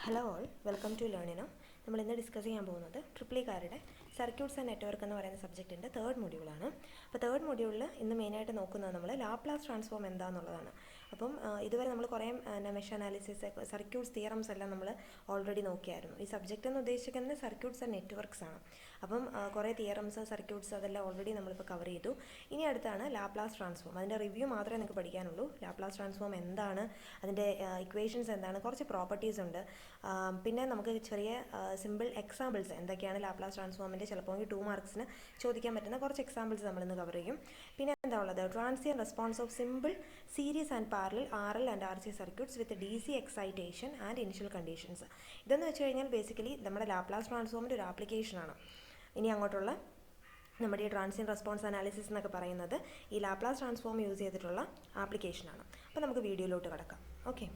Hello all, welcome to ലേണിനോ. നമ്മൾ ഇന്ന് ഡിസ്കസ് ചെയ്യാൻ പോകുന്നത് ട്രിപ്പിളിക്കാരുടെ സർക്യൂട്ട്സ് ആൻഡ് നെറ്റ്വർക്ക് എന്ന് പറയുന്ന സബ്ജക്റ്റിൻ്റെ തേർഡ് മൊഡ്യൂളാണ്. അപ്പോൾ തേർഡ് മൊഡ്യൂളിൽ ഇന്ന് മെയിനായിട്ട് നോക്കുന്നത് നമ്മൾ ലാപ്ലാസ് ട്രാൻസ്ഫോം എന്താണെന്നുള്ളതാണ്. അപ്പം ഇതുവരെ നമ്മൾ കുറേ മെഷ് അനാലിസിസ്, സർക്യൂട്ട്സ്, തിയറംസ് എല്ലാം നമ്മൾ ഓൾറെഡി നോക്കിയായിരുന്നു. ഈ സബ്ജക്റ്റ് എന്ന് ഉദ്ദേശിക്കുന്നത് സർക്യൂട്ട്സ് ആൻഡ് നെറ്റ്വർക്ക്സ് ആണ്. അപ്പം കുറേ തിയറംസ്, സർക്യൂട്ട്സ് അതെല്ലാം ഓൾറെഡി നമ്മളിപ്പോൾ കവർ ചെയ്തു. ഇനി അടുത്താണ് ലാപ്ലാസ് ട്രാൻസ്ഫോം. അതിൻ്റെ റിവ്യൂ മാത്രമേ നിങ്ങൾക്ക് പഠിക്കാനുള്ളൂ. ലാപ്ലാസ് ട്രാൻസ്ഫോം എന്താണ്, അതിൻ്റെ ഇക്വേഷൻസ് എന്താണ്, കുറച്ച് പ്രോപ്പർട്ടീസ് ഉണ്ട്. പിന്നെ നമുക്ക് ചെറിയ സിമ്പിൾ എക്സാമ്പിൾസ് എന്തൊക്കെയാണ് ലാപ്ലാസ് ട്രാൻസ്ഫോമിൻ്റെ ചിലപ്പോൾ 2 മാർക്സിന് ചോദിക്കാൻ പറ്റുന്ന കുറച്ച് എക്സാമ്പിൾസ് നമ്മളിന്ന് കവർ ചെയ്യും. പിന്നെ എന്താ ഉള്ളത്, ട്രാൻസിയൻ response of simple series and parallel RL and RC circuits with DC excitation and initial conditions. ഇതെന്ന് വെച്ച് കഴിഞ്ഞാൽ ബേസിക്കലി നമ്മുടെ ലാപ്ലാസ് ട്രാൻസ്ഫോമിൻ്റെ ഒരു ആപ്ലിക്കേഷനാണ്. ഇനി അങ്ങോട്ടുള്ള നമ്മുടെ ഈ ട്രാൻസിയൻ റെസ്പോൺസ് അനാലിസിസ് എന്നൊക്കെ പറയുന്നത് ഈ ലാപ്ലാസ് ട്രാൻസ്ഫോം യൂസ് ചെയ്തിട്ടുള്ള ആപ്ലിക്കേഷനാണ്. അപ്പോൾ നമുക്ക് വീഡിയോയിലോട്ട് കിടക്കാം. ഓക്കെ,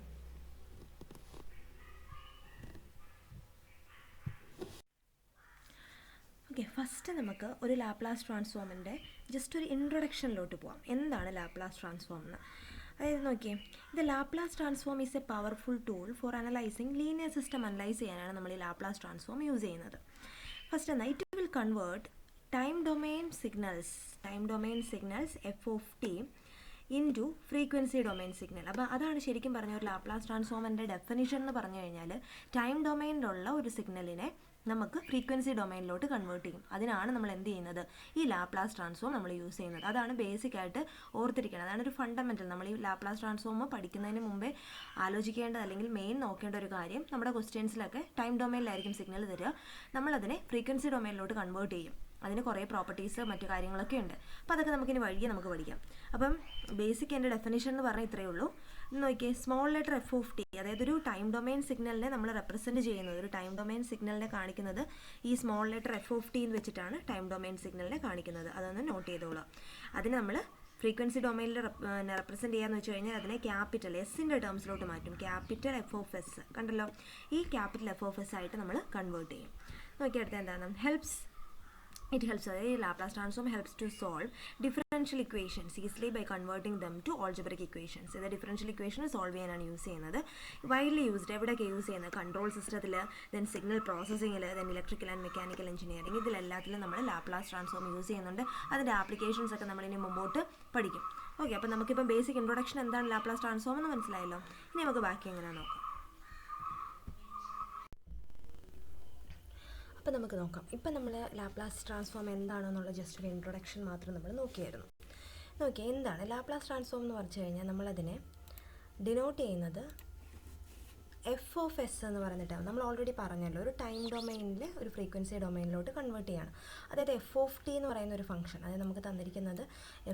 ഫസ്റ്റ് നമുക്ക് ഒരു ലാപ്ലാസ് ട്രാൻസ്ഫോമിൻ്റെ ജസ്റ്റ് ഒരു ഇൻട്രൊഡക്ഷനിലോട്ട് പോകാം. എന്താണ് ലാപ്ലാസ് ട്രാൻസ്ഫോം എന്ന്? അതായത് നോക്കിയേ, the Laplace transform is A powerful tool for analysing linear system analyse ചെയ്യാനാണ് നമ്മൾ ഈ ലാപ്ലാസ് ട്രാൻസ്ഫോം യൂസ് ചെയ്യുന്നത്. ഫസ്റ്റ് എന്നാൽ it will convert time domain signals f(t) into frequency domain signal. അപ്പോൾ അതാണ് ശരിക്കും പറഞ്ഞ ഒരു ലാപ്ലാസ് ട്രാൻസ്ഫോമിൻ്റെ ഡെഫിനിഷൻ എന്ന് പറഞ്ഞു കഴിഞ്ഞാൽ, ടൈം ഡൊമെയിനിലുള്ള ഒരു സിഗ്നലിനെ നമുക്ക് ഫ്രീക്വൻസി ഡൊമെയിനിലോട്ട് കൺവേർട്ട് ചെയ്യും. അതിനാണ് നമ്മൾ എന്ത് ചെയ്യുന്നത്, ഈ ലാപ്ലാസ് ട്രാൻസ്ഫോം നമ്മൾ യൂസ് ചെയ്യുന്നത്. അതാണ് ബേസിക്കായിട്ട് ഓർത്തിരിക്കണം. അതാണ് ഒരു ഫണ്ടമെൻ്റൽ. നമ്മൾ ഈ ലാപ്ലാസ് ട്രാൻസ്ഫോം പഠിക്കുന്നതിന് മുമ്പേ ആലോചിക്കേണ്ടത് അല്ലെങ്കിൽ മെയിൻ നോക്കേണ്ട ഒരു കാര്യം, നമ്മുടെ ക്വസ്റ്റ്യൻസിലൊക്കെ ടൈം ഡൊമെയിനിലായിരിക്കും സിഗ്നൽ തരിക, നമ്മളതിനെ ഫ്രീക്വൻസി ഡൊമെയിനിലോട്ട് കൺവേർട്ട് ചെയ്യും. അതിന് കുറേ പ്രോപ്പർട്ടീസ് മറ്റു കാര്യങ്ങളൊക്കെ ഉണ്ട്. അപ്പോൾ അതൊക്കെ നമുക്കിനി വഴിയെ നമുക്ക് പഠിക്കാം. അപ്പം ബേസിക് എൻ്റെ ഡെഫിനിഷൻ എന്ന് പറഞ്ഞാൽ ഇത്രയേ ഉള്ളൂ. നോക്കിയേ, സ്മോൾ ലെറ്റർ f(t), അതായത് ഒരു ടൈം ഡൊമെയിൻ സിഗ്നലിനെ നമ്മൾ റെപ്രസെൻറ്റ് ചെയ്യുന്നത്, ഒരു ടൈം ഡൊമെയിൻ സിഗ്നലിനെ കാണിക്കുന്നത് ഈ സ്മോൾ ലെറ്റർ f(t) എന്ന് വെച്ചിട്ടാണ് ടൈം ഡൊമെയിൻ സിഗ്നലിനെ കാണിക്കുന്നത്. അതൊന്ന് നോട്ട് ചെയ്തോളാം. അതിന് നമ്മൾ ഫ്രീക്വൻസി ഡൊമെയിനിൽ റെപ്രസെൻറ്റ് ചെയ്യാന്ന് വെച്ച് കഴിഞ്ഞാൽ അതിനെ ക്യാപിറ്റൽ എസിൻ്റെ ടേംസിലോട്ട് മാറ്റും. ക്യാപിറ്റൽ f(s) കണ്ടല്ലോ, ഈ ക്യാപിറ്റൽ f(s) ആയിട്ട് നമ്മൾ കൺവേർട്ട് ചെയ്യും. നോക്കിയ അടുത്ത എന്താണ്, It helps, Laplace transform helps to solve differential equations easily by converting them to algebraic equations. ഇത് differential equation solve ചെയ്യാനാണ് യൂസ് ചെയ്യുന്നത്. widely used, എവിടെയൊക്കെ യൂസ് ചെയ്യുന്നത്, കൺട്രോൾ സിസ്റ്റത്തിൽ, ദെൻ സിഗ്നൽ പ്രോസസ്സിങ്ങിൽ, then electrical and mechanical engineering, ഇതിലെല്ലാത്തിലും നമ്മൾ Laplace transform use ചെയ്യുന്നുണ്ട്. അതിൻ്റെ ആപ്ലിക്കേഷൻസ് ഒക്കെ നമ്മളിനി മുമ്പോട്ട് പഠിക്കും. ഓക്കെ, അപ്പോൾ നമുക്കിപ്പോൾ ബേസിക് ഇൻട്രൊഡക്ഷൻ എന്താണ് ലാപ്ലാസ് ട്രാൻസ്ഫോം എന്ന് മനസ്സിലായല്ലോ. ഇനി നമുക്ക് ബാക്കി എങ്ങനെ നോക്കാം. അപ്പോൾ നമുക്ക് നോക്കാം. ഇപ്പം നമ്മൾ ലാപ്ലാസ് ട്രാൻസ്ഫോം എന്താണെന്നുള്ള ജസ്റ്റ് ഒരു ഇൻട്രൊഡക്ഷൻ മാത്രം നമ്മൾ നോക്കിയായിരുന്നു. നോക്കിയാൽ എന്താണ് ലാപ്ലാസ് ട്രാൻസ്ഫോം എന്ന് പറഞ്ഞു കഴിഞ്ഞാൽ നമ്മളതിനെ ഡിനോട്ട് ചെയ്യുന്നത് f(s) എന്ന് പറഞ്ഞിട്ടാണ്. നമ്മൾ ഓൾറെഡി പറഞ്ഞല്ലോ, ഒരു ടൈം ഡൊമെയിനിൽ ഒരു ഫ്രീക്വൻസി ഡൊമെയിനിലോട്ട് കൺവേർട്ട് ചെയ്യണം. അതായത് f(t) എന്ന് പറയുന്ന ഒരു ഫംഗ്ഷൻ, അതായത് നമുക്ക് തന്നിരിക്കുന്നത്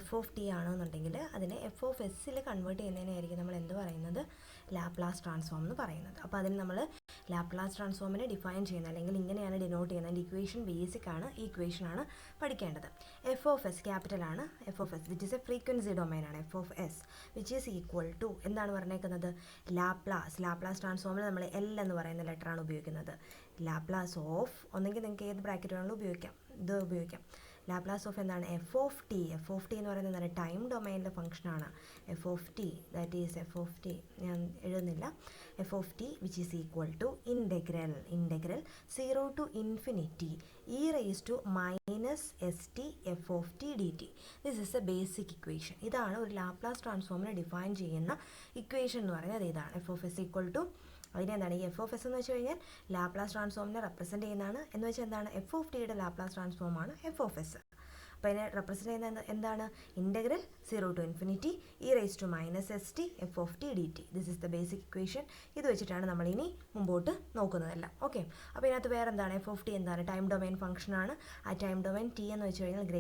f(t) ആണെന്നുണ്ടെങ്കിൽ അതിനെ f(s)ൽ കൺവേർട്ട് ചെയ്യുന്നതിനായിരിക്കും നമ്മൾ എന്ത് പറയുന്നത്, ലാപ്ലാസ് ട്രാൻസ്ഫോം എന്ന് പറയുന്നത്. അപ്പോൾ അതിന് നമ്മൾ ലാപ്ലാസ് ട്രാൻസ്ഫോമിനെ ഡിഫൈൻ ചെയ്യുന്നത്, അല്ലെങ്കിൽ ഇങ്ങനെയാണ് ഡിനോട്ട് ചെയ്യുന്നത്. അതിൻ്റെ ഇക്വേഷൻ ബേസിക് ആണ്, ഈ ഇക്വേഷനാണ് പഠിക്കേണ്ടത്. f(s) ക്യാപിറ്റലാണ്, f(s) which is A frequency domain ആണ്. f(s) which is equal to എന്താണ് പറഞ്ഞേക്കുന്നത്, ലാപ്ലാസ് ട്രാൻസ്ഫോമിൽ നമ്മൾ L എന്ന് പറയുന്ന ലെറ്ററാണ് ഉപയോഗിക്കുന്നത്. ലാപ്ലാസ് ഓഫ്, ഒന്നെങ്കിൽ നിങ്ങൾക്ക് ഏത് ബ്രാക്കറ്റ് വേണമെങ്കിലും ഉപയോഗിക്കാം, ഇത് ഉപയോഗിക്കാം. ലാപ്ലാസ് ഓഫ് എന്താണ്, f(t) എന്ന് പറയുന്നത് എന്താണ്, ടൈം ഡൊമൈനിലെ ഫംഗ്ഷനാണ്. f(t) ദാറ്റ് ഈസ് f(t), ഞാൻ എഴുതുന്നില്ല, f(t) which is equal to integral 0 to infinity e⁻ (-st) f(t) dt. This is a basic equation. ഇതാണ് ഒരു ലാപ്ലാസ് ട്രാൻസ്ഫോമിനെ ഡിഫൈൻ ചെയ്യുന്ന ഇക്വേഷൻ എന്ന് പറയുന്നത്. ഇതാണ് f(s) ഈക്വൽ ടു, അതിനെന്താണ് ഈ f(s) എന്ന് വെച്ച് കഴിഞ്ഞാൽ ലാപ്ലാസ് ട്രാൻസ്ഫോമിനെ റെപ്രസെൻറ്റ് ചെയ്യുന്നതാണ്. എന്ന് വെച്ചാൽ എന്താണ്, f(t)യുടെ ലാപ്ലാസ് ട്രാൻസ്ഫോമാണ് f(s). അപ്പോൾ അതിനെ റെപ്രസെൻറ്റ് ചെയ്യുന്നത് എന്താണ്, integral 0 to infinity e⁻(-st) f(t) dt. This is the basic equation. ഇത് വെച്ചിട്ടാണ് നമ്മൾ ഇനി മുമ്പോട്ട് നോക്കുന്നതെല്ലാം. ഓക്കെ, അപ്പോൾ ഇതിനകത്ത് വേറെ എന്താണ്, f(t) എന്താണ്, ടൈം ഡൊമൈൻ ഫംഗ്ഷനാണ്. ആ ടൈം ഡൊമൈൻ t എന്ന് വെച്ച് കഴിഞ്ഞാൽ >=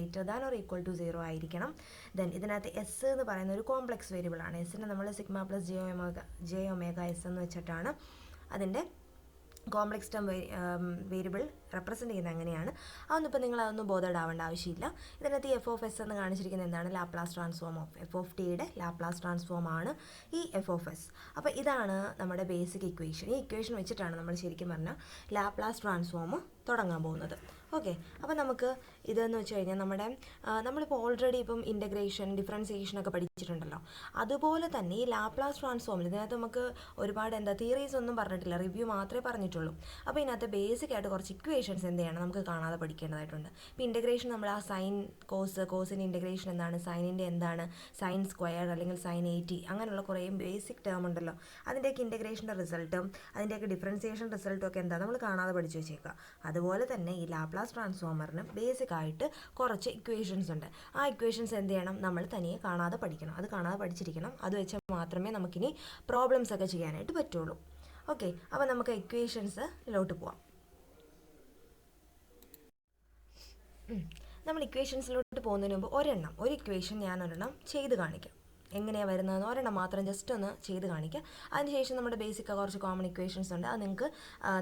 0 ആയിരിക്കണം. ദെൻ ഇതിനകത്ത് s എന്ന് പറയുന്ന ഒരു കോംപ്ലക്സ് വേരിയബിൾ ആണ്. എസിനെ നമ്മൾ σ+j⍵s എന്ന് വെച്ചിട്ടാണ് അതിൻ്റെ കോംപ്ലക്സ് ടേം വേരിയബിൾ റെപ്രസെൻറ്റ് ചെയ്യുന്നത്. അങ്ങനെയാണ്. അതൊന്നും നിങ്ങൾ അതൊന്നും ബോധേഡ് ആവേണ്ട ആവശ്യമില്ല. ഇതിനകത്ത് ഈ f(s) എന്ന് കാണിച്ചിരിക്കുന്നത് എന്താണ്, ലാപ്ലാസ് ട്രാൻസ്ഫോം ഓഫ് f(t)യുടെ ലാപ്ലാസ് ട്രാൻസ്ഫോം ആണ് ഈ f(s). അപ്പോൾ ഇതാണ് നമ്മുടെ ബേസിക് ഇക്വേഷൻ. ഈ ഇക്വേഷൻ വെച്ചിട്ടാണ് നമ്മൾ ശരിക്കും പറഞ്ഞാൽ ലാപ്ലാസ് ട്രാൻസ്ഫോം തുടങ്ങാൻ പോകുന്നത്. ഓക്കെ, അപ്പോൾ നമുക്ക് ഇതെന്ന് വെച്ച് കഴിഞ്ഞാൽ നമ്മളിപ്പോൾ ഓൾറെഡി ഇപ്പം ഇൻ്റഗ്രേഷൻ ഡിഫറൻസിയേഷൻ ഒക്കെ പഠിച്ചിട്ടുണ്ടല്ലോ. അതുപോലെ തന്നെ ഈ ലാപ്ലാസ് ട്രാൻസ്ഫോമിൽ ഇതിനകത്ത് നമുക്ക് ഒരുപാട് തിയറീസ് ഒന്നും പറഞ്ഞിട്ടില്ല, റിവ്യൂ മാത്രമേ പറഞ്ഞിട്ടുള്ളൂ. അപ്പോൾ ഇതിനകത്ത് ബേസിക് ആയിട്ട് കുറച്ച് ഇക്വേഷൻസ് എന്ത് ചെയ്യണം നമുക്ക് കാണാതെ പഠിക്കേണ്ടതായിട്ടുണ്ട്. ഇപ്പോൾ ഇൻ്റഗ്രേഷൻ നമ്മൾ ആ സൈൻ കോസിൻ്റെ ഇൻ്റഗ്രേഷൻ എന്താണ്, സൈനിൻ്റെ എന്താണ്, സൈൻ സ്ക്വയർ അല്ലെങ്കിൽ സൈൻ 80 അങ്ങനെയുള്ള കുറേ ബേസിക് ടേം ഉണ്ടല്ലോ. അതിൻ്റെയൊക്കെ ഇൻ്റഗ്രേഷൻ്റെ റിസൾട്ടും അതിൻ്റെയൊക്കെ ഡിഫറൻസിയേഷൻ റിസൾട്ടും ഒക്കെ എന്താ നമ്മൾ കാണാതെ പഠിച്ചു വെച്ചേക്കുക. അതുപോലെ തന്നെ ഈ ലാപ്ലാസ് ട്രാൻസ്ഫോമറിന് ബേസിക് ആയിട്ട് കുറച്ച് ഇക്വേഷൻസ് ഉണ്ട്. ആ ഇക്വേഷൻസ് എന്ത് ചെയ്യണം നമ്മൾ തനിയെ കാണാതെ പഠിക്കണം. അത് കാണാതെ പഠിച്ചിരിക്കണം. അത് വെച്ച് മാത്രമേ നമുക്കിനി പ്രോബ്ലംസ് ഒക്കെ ചെയ്യാനായിട്ട് പറ്റുള്ളൂ. ഓക്കെ, അപ്പോൾ നമുക്ക് ഇക്വേഷൻസിലോട്ട് പോവാം. നമ്മൾ ഇക്വേഷൻസിലോട്ട് പോകുന്നതിന് മുമ്പ് ഒരു ഇക്വേഷൻ ഞാൻ ചെയ്ത് കാണിക്കാം. എങ്ങനെയാണ് വരുന്നതെന്ന് ഒരെണ്ണം മാത്രം ജസ്റ്റ് ഒന്ന് ചെയ്ത് കാണിക്കുക. അതിനുശേഷം നമ്മുടെ ബേസിക് കുറച്ച് കോമൺ ഇക്വേഷൻസ് ഉണ്ട്, അത്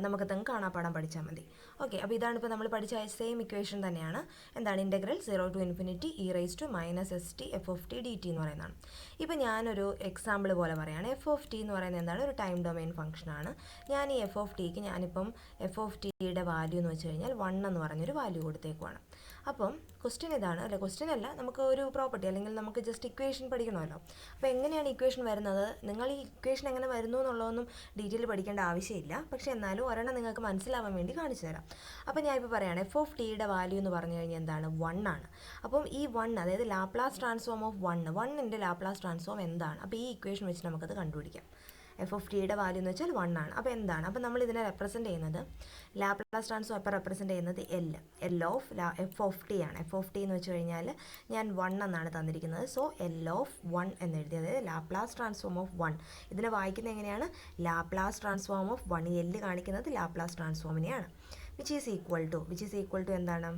നമുക്ക് കാണാപ്പാടാൻ പഠിച്ചാൽ മതി. ഓക്കെ, അപ്പോൾ ഇതാണ് ഇപ്പോൾ നമ്മൾ പഠിച്ച സെയിം ഇക്വേഷൻ തന്നെയാണ്. എന്താണ് integral 0 to ∞ e raised to -st f of t dt എന്ന് പറയുന്നതാണ്. ഇപ്പോൾ ഞാനൊരു എക്സാമ്പിൾ പോലെ പറയുകയാണ്. എഫ് ഓഫ് ടി എന്ന് പറയുന്നത് എന്താണ്, ഒരു ടൈം ഡൊമെയിൻ ഫംഗ്ഷനാണ്. ഞാൻ ഈ എഫ് ഓഫ് ടിക്ക് ഞാനിപ്പം എഫ് ഓഫ് ടിയുടെ വാല്യൂ എന്ന് വെച്ച് കഴിഞ്ഞാൽ 1 എന്ന് പറഞ്ഞൊരു വാല്യൂ കൊടുത്തേക്കുവാണ്. അപ്പം ക്വസ്റ്റ്യൻ ഇതാണ്, ക്വസ്റ്റ്യൻ അല്ല, നമുക്ക് ഒരു പ്രോപ്പർട്ടി അല്ലെങ്കിൽ നമുക്ക് ജസ്റ്റ് ഇക്വേഷൻ പഠിക്കണമല്ലോ. അപ്പോൾ എങ്ങനെയാണ് ഇക്വേഷൻ വരുന്നത്, നിങ്ങൾ ഈ ഇക്വേഷൻ എങ്ങനെ വരുന്നു എന്നുള്ളതൊന്നും ഡീറ്റെയിൽ പഠിക്കേണ്ട ആവശ്യമില്ല. പക്ഷേ എന്നാലും ഒരെണ്ണം നിങ്ങൾക്ക് മനസ്സിലാവാൻ വേണ്ടി കാണിച്ചു തരാം. അപ്പോൾ ഞാൻ ഇപ്പോൾ പറയുകയാണ് എഫ് ഓഫ് ടിയുടെ വാല്യൂ എന്ന് പറഞ്ഞു കഴിഞ്ഞാൽ എന്താണ്, 1 ആണ്. അപ്പം ഈ 1, അതായത് ലാപ്ലാസ് ട്രാൻസ്ഫോം ഓഫ് 1ൻ്റെ ലാപ്ലാസ് ട്രാൻസ്ഫോം എന്താണ്, അപ്പോൾ ഈ ഇക്വേഷൻ വെച്ച് നമുക്കത് കണ്ടുപിടിക്കാം. എഫ് ഓഫ് ടിയുടെ വാല്യൂ എന്ന് വെച്ചാൽ 1 ആണ്. അപ്പോൾ എന്താണ്, അപ്പോൾ നമ്മൾ ഇതിനെ റെപ്രസെൻറ്റ് ചെയ്യുന്നത്, ലാപ്ലാസ് ട്രാൻസ്ഫോം ഇപ്പോൾ റെപ്രസെൻറ്റ് ചെയ്യുന്നത് L of F of T ആണ്. എഫ് ഓഫ് ടി എന്ന് വെച്ച് കഴിഞ്ഞാൽ ഞാൻ 1 എന്നാണ് തന്നിരിക്കുന്നത്. സോ എൽ ഓഫ് 1 എന്ന് എഴുതി, അതായത് ലാപ്ലാസ് ട്രാൻസ്ഫോം ഓഫ് 1. ഇതിനെ വായിക്കുന്നത് എങ്ങനെയാണ്, ലാപ്ലാസ് ട്രാൻസ്ഫോം ഓഫ് 1. എല്ല് കാണിക്കുന്നത് ലാപ്ലാസ് ട്രാൻസ്ഫോമിനെയാണ്. വിച്ച് ഈസ് ഈക്വൽ ടു എന്താണ്,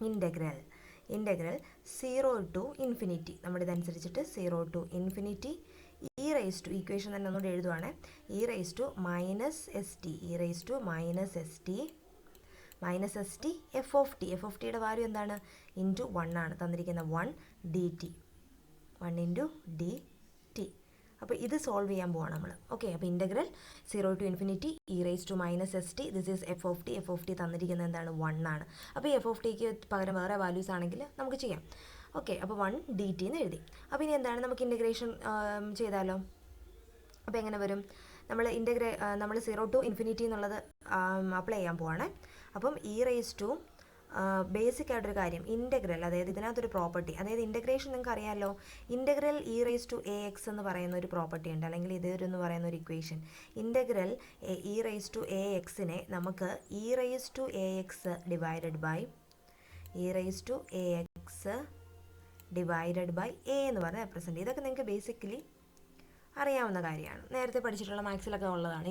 ഇൻ്റഗ്രൽ 0 to ∞, നമ്മുടെ ഇതനുസരിച്ചിട്ട് 0 to ∞ e raised to, equation തന്നെ ഒന്നുകൂടി എഴുതുവാണ്, e raised to -st f of ടിയുടെ വാല്യൂ എന്താണ്, ഇൻറ്റു 1 ആണ് തന്നിരിക്കുന്നത്, 1 dt. അപ്പോൾ ഇത് സോൾവ് ചെയ്യാൻ പോവാണ് നമ്മൾ. ഓക്കെ, അപ്പോൾ integral 0 to ∞ e raised to -st, this is F of T തന്നിരിക്കുന്നത് എന്താണ്, 1 ആണ്. അപ്പോൾ ഈ എഫ് ഓഫ് ടിക്ക് പകരം വേറെ വാല്യൂസ് ആണെങ്കിൽ നമുക്ക് ചെയ്യാം. ഓക്കെ, അപ്പോൾ 1 dt എന്ന് എഴുതി. അപ്പോൾ ഇനി എന്താണ്, നമുക്ക് ഇൻ്റഗ്രേഷൻ ചെയ്താലോ. അപ്പോൾ എങ്ങനെ വരും, നമ്മൾ 0 to ∞ എന്നുള്ളത് അപ്ലൈ ചെയ്യാൻ പോവാണ്. അപ്പം e raised to ബേസിക് ആയിട്ടൊരു കാര്യം, ഇൻ്റഗ്രൽ, അതായത് ഇതിനകത്തൊരു പ്രോപ്പർട്ടി, അതായത് ഇൻ്റഗ്രേഷൻ നിങ്ങൾക്ക് അറിയാമല്ലോ, integral e raised to ax എന്ന് പറയുന്ന ഒരു പ്രോപ്പർട്ടി ഉണ്ട്, അല്ലെങ്കിൽ ഇതൊരു പറയുന്ന ഒരു equation. Integral e raised to axനെ നമുക്ക് e raised to ax divided by a എന്ന് പറഞ്ഞ് റെപ്രസെൻറ്റ്. ഇതൊക്കെ നിങ്ങൾക്ക് ബേസിക്കലി അറിയാവുന്ന കാര്യമാണ്, നേരത്തെ പഠിച്ചിട്ടുള്ള മാത്സിലൊക്കെ ഉള്ളതാണ്.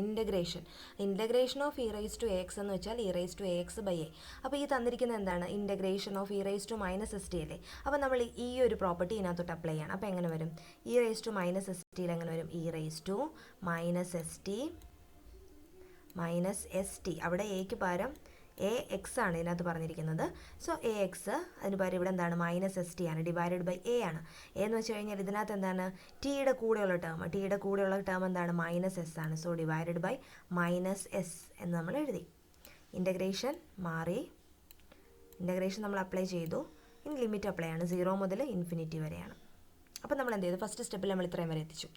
Integration of e raised to ax എന്ന് വെച്ചാൽ e raised to ax by a. അപ്പോൾ ഈ തന്നിരിക്കുന്നത് എന്താണ്, integration of e raised to -st അല്ലേ. അപ്പോൾ നമ്മൾ ഈ ഒരു പ്രോപ്പർട്ടി ഇതിനകത്തോട്ട് അപ്ലൈ ചെയ്യണം. അപ്പോൾ എങ്ങനെ വരും, e raised to -st എങ്ങനെ വരും, e raised to -st അവിടെ എക്ക് പകരം ax ആണ് ഇതിനകത്ത് പറഞ്ഞിരിക്കുന്നത്. സോ ax അതിന് പകരം ഇവിടെ എന്താണ്, -st ആണ്, ഡിവൈഡഡ് ബൈ a ആണ്. a എന്ന് വെച്ച് കഴിഞ്ഞാൽ ഇതിനകത്ത് എന്താണ്, ടിയുടെ കൂടെയുള്ള ടേം എന്താണ്, -s ആണ്. സോ ഡിവൈഡഡ് ബൈ -s എന്ന് നമ്മൾ എഴുതി. ഇൻ്റഗ്രേഷൻ മാറി, ഇൻ്റഗ്രേഷൻ നമ്മൾ അപ്ലൈ ചെയ്തു. ഇനി ലിമിറ്റ് അപ്ലൈ ആണ്, 0 മുതൽ ∞ വരെയാണ്. അപ്പോൾ നമ്മൾ എന്ത് ചെയ്തു, ഫസ്റ്റ് സ്റ്റെപ്പിൽ നമ്മൾ ഇത്രയും വരെ എത്തിച്ചു.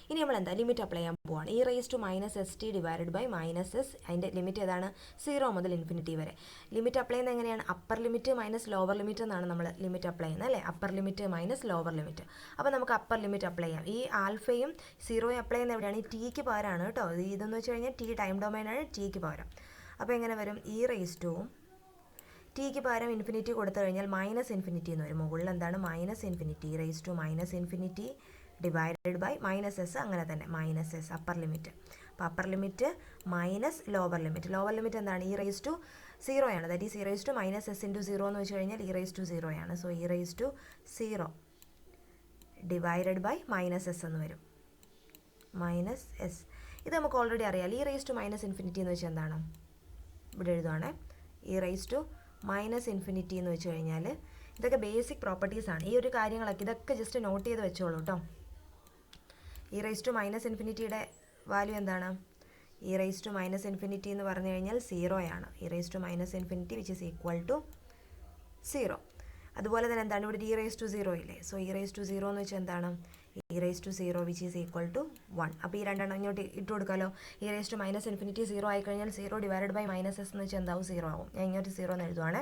ഇനി നമ്മൾ ലിമിറ്റ് അപ്ലൈ ചെയ്യാൻ പോവാണ്. e raised to -st divided by -s, അതിൻ്റെ ലിമിറ്റ് ഏതാണ്, 0 മുതൽ ∞ വരെ. ലിമിറ്റ് അപ്ലൈ ചെയ്യുന്നത് എങ്ങനെയാണ്, upper limit minus lower limit എന്നാണ് നമ്മൾ ലിമിറ്റ് അപ്ലൈ ചെയ്യുന്നത് അല്ലേ, upper limit minus lower limit. അപ്പോൾ നമുക്ക് അപ്പർ ലിമിറ്റ് അപ്ലൈ ചെയ്യാം. ഈ ആൽഫയും 0യും അപ്ലൈ ചെയ്യുന്നത് എവിടെയാണ്, ഈ ടിക്ക് പകരമാണ് കേട്ടോ. ഇതെന്ന് വെച്ച് കഴിഞ്ഞാൽ ടി ടൈം ഡൊമൈനാണ്, ടിക്ക് പകരം. അപ്പോൾ എങ്ങനെ വരും, e raised to ടിക്ക് പകരം ∞ കൊടുത്തു കഴിഞ്ഞാൽ -∞ എന്ന് വരും. മുകളിൽ എന്താണ്, -∞, e raised to -∞ divided by -s, അങ്ങനെ തന്നെ -s അപ്പർ ലിമിറ്റ്. അപ്പോൾ upper limit minus lower limit എന്താണ്, e raised to 0 ആണ്. That is e raised to -s × 0 എന്ന് വെച്ച് കഴിഞ്ഞാൽ e raised to 0 ആണ്. So e raised to 0 divided by -s എന്ന് വരും, -s. ഇത് നമുക്ക് ഓൾറെഡി അറിയാം. e raised to -∞ എന്ന് വെച്ചാൽ എന്താണ്, ഇവിടെ എഴുതുവാണ്, e raised to -∞ എന്ന് വെച്ച് കഴിഞ്ഞാൽ ഇതൊക്കെ ബേസിക് പ്രോപ്പർട്ടീസാണ്. ഈ ഒരു കാര്യങ്ങളൊക്കെ ഇതൊക്കെ ജസ്റ്റ് നോട്ട് ചെയ്ത് വെച്ചോളൂ കേട്ടോ. e raised to -∞ വാല്യൂ എന്താണ്, e raise to minus infinity എന്ന് പറഞ്ഞു കഴിഞ്ഞാൽ 0 ആണ്. E raise to minus infinity which is equal to 0. അതുപോലെ തന്നെ എന്താണ് ഇവിടെ ഇ റൈസ് ടു 0 ഇല്ലേ? സോ ഇ റൈസ് ടു 0 എന്ന് വെച്ചാൽ എന്താണ്? E raise to 0 which is equal to 1. അപ്പോൾ ഈ രണ്ടെണ്ണം ഇങ്ങോട്ട് ഇട്ട് കൊടുക്കാമല്ലോ. E raise to minus infinity 0 ആയി കഴിഞ്ഞാൽ 0 ഡിവൈഡഡ് ബൈ മൈനസ് എസ് എന്ന് വെച്ചാൽ എന്താവും? 0 ആവും. ഞാൻ ഇങ്ങോട്ട് 0 എന്ന് എഴുതുവാണ്.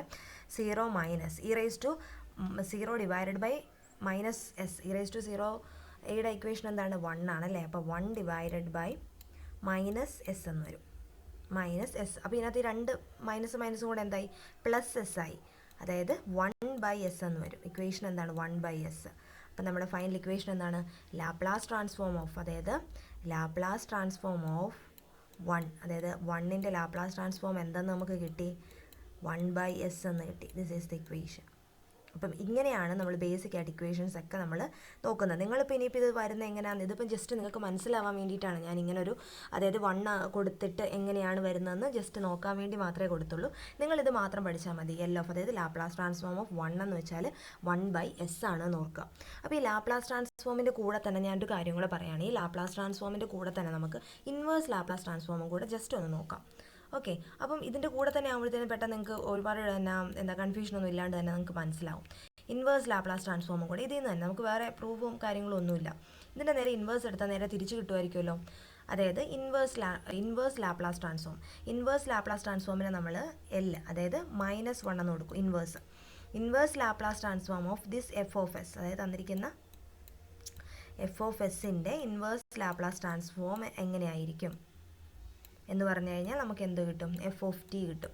0 minus e raise to 0 divided by minus s. E raise to 0 യുടെ ഇക്വേഷൻ എന്താണ്? 1 ആണല്ലേ? അപ്പോൾ 1 ഡിവൈഡഡ് ബൈ മൈനസ് എസ് എന്ന് വരും. Minus S. അപ്പോൾ ഇതിനകത്ത് ഈ രണ്ട് മൈനസും കൂടെ എന്തായി? പ്ലസ് എസ് ആയി. അതായത് 1/s എന്ന് വരും. ഇക്വേഷൻ എന്താണ്? 1/s. അപ്പം നമ്മുടെ ഫൈനൽ ഇക്വേഷൻ എന്താണ്? ലാപ്ലാസ് ട്രാൻസ്ഫോം ഓഫ്, അതായത് ലാപ്ലാസ് ട്രാൻസ്ഫോം ഓഫ് 1, അതായത് 1ൻ്റെ ലാപ്ലാസ് ട്രാൻസ്ഫോം എന്തെന്ന് നമുക്ക് കിട്ടി? 1/s എന്ന് കിട്ടി. This is the equation. അപ്പം ഇങ്ങനെയാണ് നമ്മൾ ബേസിക് ആയിട്ട് ഇക്വേഷൻസ് ഒക്കെ നമ്മൾ നോക്കുന്നത്. നിങ്ങളിപ്പോൾ ഇനിയിപ്പോൾ ഇത് വരുന്നത് എങ്ങനെയാണ്? ഇതിപ്പം ജസ്റ്റ് നിങ്ങൾക്ക് മനസ്സിലാവാൻ വേണ്ടിയിട്ടാണ് ഞാൻ ഇങ്ങനൊരു, അതായത് 1 കൊടുത്തിട്ട് എങ്ങനെയാണ് വരുന്നതെന്ന് ജസ്റ്റ് നോക്കാൻ വേണ്ടി മാത്രമേ കൊടുത്തുള്ളൂ. നിങ്ങളിത് മാത്രം പഠിച്ചാൽ മതി. എൽ ഓഫ്, അതായത് ലാപ്ലാസ് ട്രാൻസ്ഫോം ഓഫ് 1 എന്ന് വെച്ചാൽ 1/s ആണ് നോക്കുക. അപ്പോൾ ഈ ലാപ്ലാസ് ട്രാൻസ്ഫോമിൻ്റെ കൂടെ തന്നെ ഞാനൊരു കാര്യം കൂടെ പറയുകയാണ്. ഈ ലാപ്ലാസ് ട്രാൻസ്ഫോമിൻ്റെ കൂടെ തന്നെ നമുക്ക് ഇൻവേഴ്സ് ലാപ്ലാസ് ട്രാൻസ്ഫോമും കൂടെ ജസ്റ്റ് ഒന്ന് നോക്കാം. ഓക്കെ, അപ്പം ഇതിൻ്റെ കൂടെ തന്നെ ആകുമ്പോഴത്തേനും പെട്ടെന്ന് നിങ്ങൾക്ക് ഒരുപാട് എന്താ കൺഫ്യൂഷനൊന്നും ഇല്ലാണ്ട് തന്നെ നിങ്ങൾക്ക് മനസ്സിലാവും. ഇൻവേഴ്സ് ലാപ്ലാസ് ട്രാൻസ്ഫോമും കൂടെ ഇതിൽ നിന്ന് തന്നെ നമുക്ക് വേറെ പ്രൂഫും കാര്യങ്ങളും ഒന്നുമില്ല. ഇതിൻ്റെ നേരെ ഇൻവേഴ്സ് എടുത്താൽ നേരെ തിരിച്ച് കിട്ടുമായിരിക്കുമല്ലോ. അതായത് inverse Laplace transform. Inverse Laplace ട്രാൻസ്ഫോമിനെ നമ്മൾ എൽ, അതായത് -1 എന്ന് കൊടുക്കും. Inverse Laplace transform of this F of S, അതായത് തന്നിരിക്കുന്ന എഫ് ഓഫ് എസിൻ്റെ ഇൻവേഴ്സ് ലാപ്ലാസ് ട്രാൻസ്ഫോം എങ്ങനെയായിരിക്കും എന്ന് പറഞ്ഞു കഴിഞ്ഞാൽ നമുക്ക് എന്ത് കിട്ടും? എഫ് ഓഫ് ടി കിട്ടും.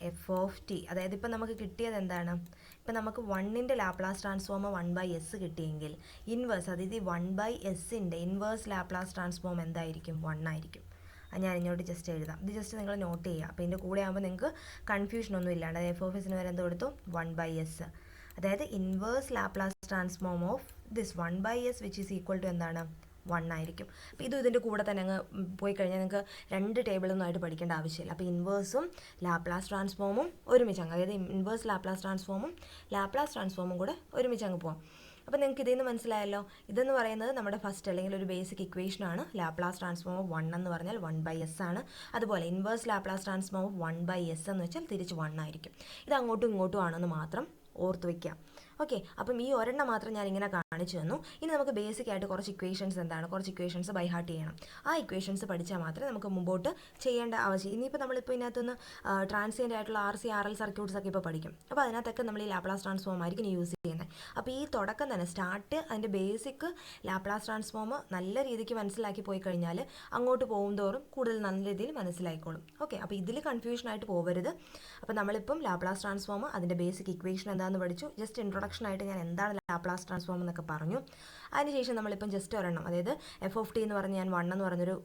എഫ് ഓഫ് ടി, അതായത് ഇപ്പം നമുക്ക് കിട്ടിയത് എന്താണ്? ഇപ്പം നമുക്ക് 1ൻ്റെ ലാപ്ലാസ് ട്രാൻസ്ഫോം 1/s കിട്ടിയെങ്കിൽ ഇൻവേഴ്സ്, അതായത് ഈ 1/sൻ്റെ ഇൻവേഴ്സ് ലാപ്ലാസ് ട്രാൻസ്ഫോം എന്തായിരിക്കും? 1 ആയിരിക്കും. അത് ഞാൻ ഇങ്ങോട്ട് ജസ്റ്റ് എഴുതാം. ഇത് ജസ്റ്റ് നിങ്ങൾ നോട്ട് ചെയ്യുക. അപ്പോൾ ഇതിൻ്റെ കൂടെ ആകുമ്പോൾ നിങ്ങൾക്ക് കൺഫ്യൂഷനൊന്നും ഇല്ലാണ്ട് എഫ് ഓഫ് എസിന് വരെ എന്ത് കൊടുത്തു? 1/s. അതായത് inverse Laplace transform of this 1/s which is equal to എന്താണ്? 1 ആയിരിക്കും. അപ്പോൾ ഇതിൻ്റെ കൂടെ തന്നെ അങ്ങ് പോയി കഴിഞ്ഞാൽ നിങ്ങൾക്ക് 2 ടേബിളൊന്നും ആയിട്ട് പഠിക്കേണ്ട ആവശ്യമില്ല. അപ്പോൾ ഇൻവേഴ്സും ലാപ്ലാസ് ട്രാൻസ്ഫോമും ഒരുമിച്ച് അങ്ങ്, അതായത് ഇൻവേഴ്സ് ലാപ്ലാസ് ട്രാൻസ്ഫോമും കൂടെ ഒരുമിച്ച് അങ്ങ് പോകാം. അപ്പോൾ നിങ്ങൾക്ക് ഇതിൽ നിന്ന് മനസ്സിലായല്ലോ. ഇതെന്ന് പറയുന്നത് നമ്മുടെ ഫസ്റ്റ് അല്ലെങ്കിൽ ഒരു ബേസിക് ഇക്വേഷനാണ്. ലാപ്ലാസ് ട്രാൻസ്ഫോം ഓഫ് 1 എന്ന് പറഞ്ഞാൽ 1/s ആണ്. അതുപോലെ inverse Laplace transform of 1/s എന്ന് വെച്ചാൽ തിരിച്ച് 1 ആയിരിക്കും. ഇത് അങ്ങോട്ടും ഇങ്ങോട്ടും ആണെന്ന് മാത്രം ഓർത്ത് വയ്ക്കാം. ഓക്കെ, അപ്പം ഈ ഒരെണ്ണം മാത്രം ഞാൻ ഇങ്ങനെ കാണിച്ചു തന്നു. ഇനി നമുക്ക് ബേസിക് ആയിട്ട് കുറച്ച് ഇക്വേഷൻസ് ബൈ ഹാർട്ട് ചെയ്യണം. ആ ഇക്വേഷൻസ് പഠിച്ചാൽ മാത്രമേ നമുക്ക് മുമ്പോട്ട് ചെയ്യേണ്ട ആവശ്യം. ഇനിയിപ്പോൾ നമ്മളിപ്പോൾ ഇതിനകത്തുനിന്ന് ട്രാൻസിയൻ്റ് ആയിട്ടുള്ള RC RL സർക്യൂട്ട്സ് ഒക്കെ ഇപ്പോൾ പഠിക്കും. അപ്പോൾ അതിനകത്തൊക്കെ നമ്മൾ ഈ ലാപ്ലാസ് ട്രാൻസ്ഫോം ആയിരിക്കും യൂസ് ചെയ്യുന്നത്. അപ്പോൾ ഈ തുടക്കം തന്നെ അതിൻ്റെ ബേസിക് ലാപ്ലാസ് ട്രാൻസ്ഫോം നല്ല രീതിക്ക് മനസ്സിലാക്കി പോയി കഴിഞ്ഞാൽ അങ്ങോട്ട് പോകുന്തോറും കൂടുതൽ നല്ല രീതിയിൽ മനസ്സിലായിക്കോളും. ഓക്കെ, അപ്പോൾ ഇതിൽ കൺഫ്യൂഷനായിട്ട് പോകരുത്. അപ്പോൾ നമ്മളിപ്പം ലാപ്ലാസ് ട്രാൻസ്ഫോം അതിൻ്റെ ബേസിക് ഇക്വേഷൻ എന്താണെന്ന് പഠിച്ചു. ജസ്റ്റ് ഇൻട്രൊഡക്ഷൻ ആയിട്ട് ഞാൻ എന്താണ് ലാപ്ലാസ് ട്രാൻസ്ഫോം എന്നൊക്കെ പറഞ്ഞു. അതിനുശേഷം നമ്മളിപ്പം ജസ്റ്റ് ഒരെണ്ണം, അതായത് എഫ് ഓഫ് ടി എന്ന് പറഞ്ഞ് ഞാൻ 1 എന്ന് പറഞ്ഞൊരു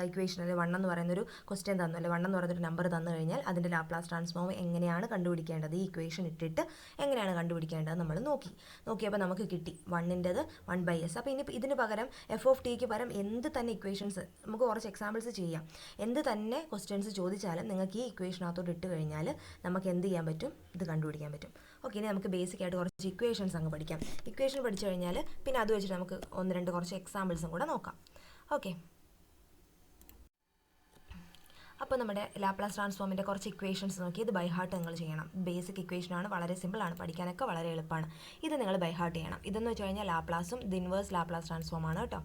ഇക്വേഷൻ, അല്ലെങ്കിൽ 1 എന്ന് പറയുന്നൊരു ക്വസ്റ്റ്യൻ തന്നു, അല്ലെങ്കിൽ 1 എന്ന് പറയുന്നൊരു നമ്പർ തന്നു കഴിഞ്ഞാൽ അതിൻ്റെ ലാപ്ലാസ് ട്രാൻസ്ഫോം എങ്ങനെയാണ് കണ്ടുപിടിക്കേണ്ടത്, ഈ ഇക്വേഷൻ ഇട്ടിട്ട് എങ്ങനെയാണ് കണ്ടുപിടിക്കേണ്ടത് നമ്മൾ നോക്കിയപ്പോൾ നമുക്ക് കിട്ടി 1ൻ്റെത് 1/s. അപ്പോൾ ഇനി ഇതിന് പകരം എഫ് ഓഫ് ടിക്ക് പകരം എന്ത് തന്നെ ഇക്വേഷൻസ്, നമുക്ക് കുറച്ച് എക്സാമ്പിൾസ് ചെയ്യാം. എന്ത് തന്നെ ക്വസ്റ്റ്യൻസ് ചോദിച്ചാലും നിങ്ങൾക്ക് ഈ ഇക്വേഷനകത്തോട്ട് ഇട്ട് കഴിഞ്ഞാൽ നമുക്ക് എന്ത് ചെയ്യാൻ പറ്റും? ഇത് കണ്ടുപിടിക്കാൻ പറ്റും. ഓക്കെ, ഇനി നമുക്ക് ബേസിക് ആയിട്ട് കുറച്ച് ഇക്വേഷൻസ് അങ്ങ് പഠിക്കാം. ഇക്വേഷൻ പഠിച്ചു കഴിഞ്ഞാൽ പിന്നെ അത് വെച്ചിട്ട് നമുക്ക് 1-2 കുറച്ച് എക്സാമ്പിൾസും കൂടെ നോക്കാം. ഓക്കെ, അപ്പോൾ നമ്മുടെ ലാപ്ലാസ് ട്രാൻസ്ഫോമിൻ്റെ കുറച്ച് ഇക്വേഷൻസ് നോക്കി ഇത് ബൈ ഹാർട്ട് നിങ്ങൾ ചെയ്യണം. ബേസിക് ഇക്വേഷനാണ്, വളരെ സിമ്പിളാണ്, പഠിക്കാനൊക്കെ വളരെ എളുപ്പമാണ്. ഇത് നിങ്ങൾ ബൈ ഹാർട്ട് ചെയ്യണം. ഇതെന്ന് വെച്ച് കഴിഞ്ഞാൽ ലാപ്ലാസും ഇത് ഇൻവേഴ്സ് ലാപ്ലാസ് ട്രാൻസ്ഫോം ആണ് കേട്ടോ.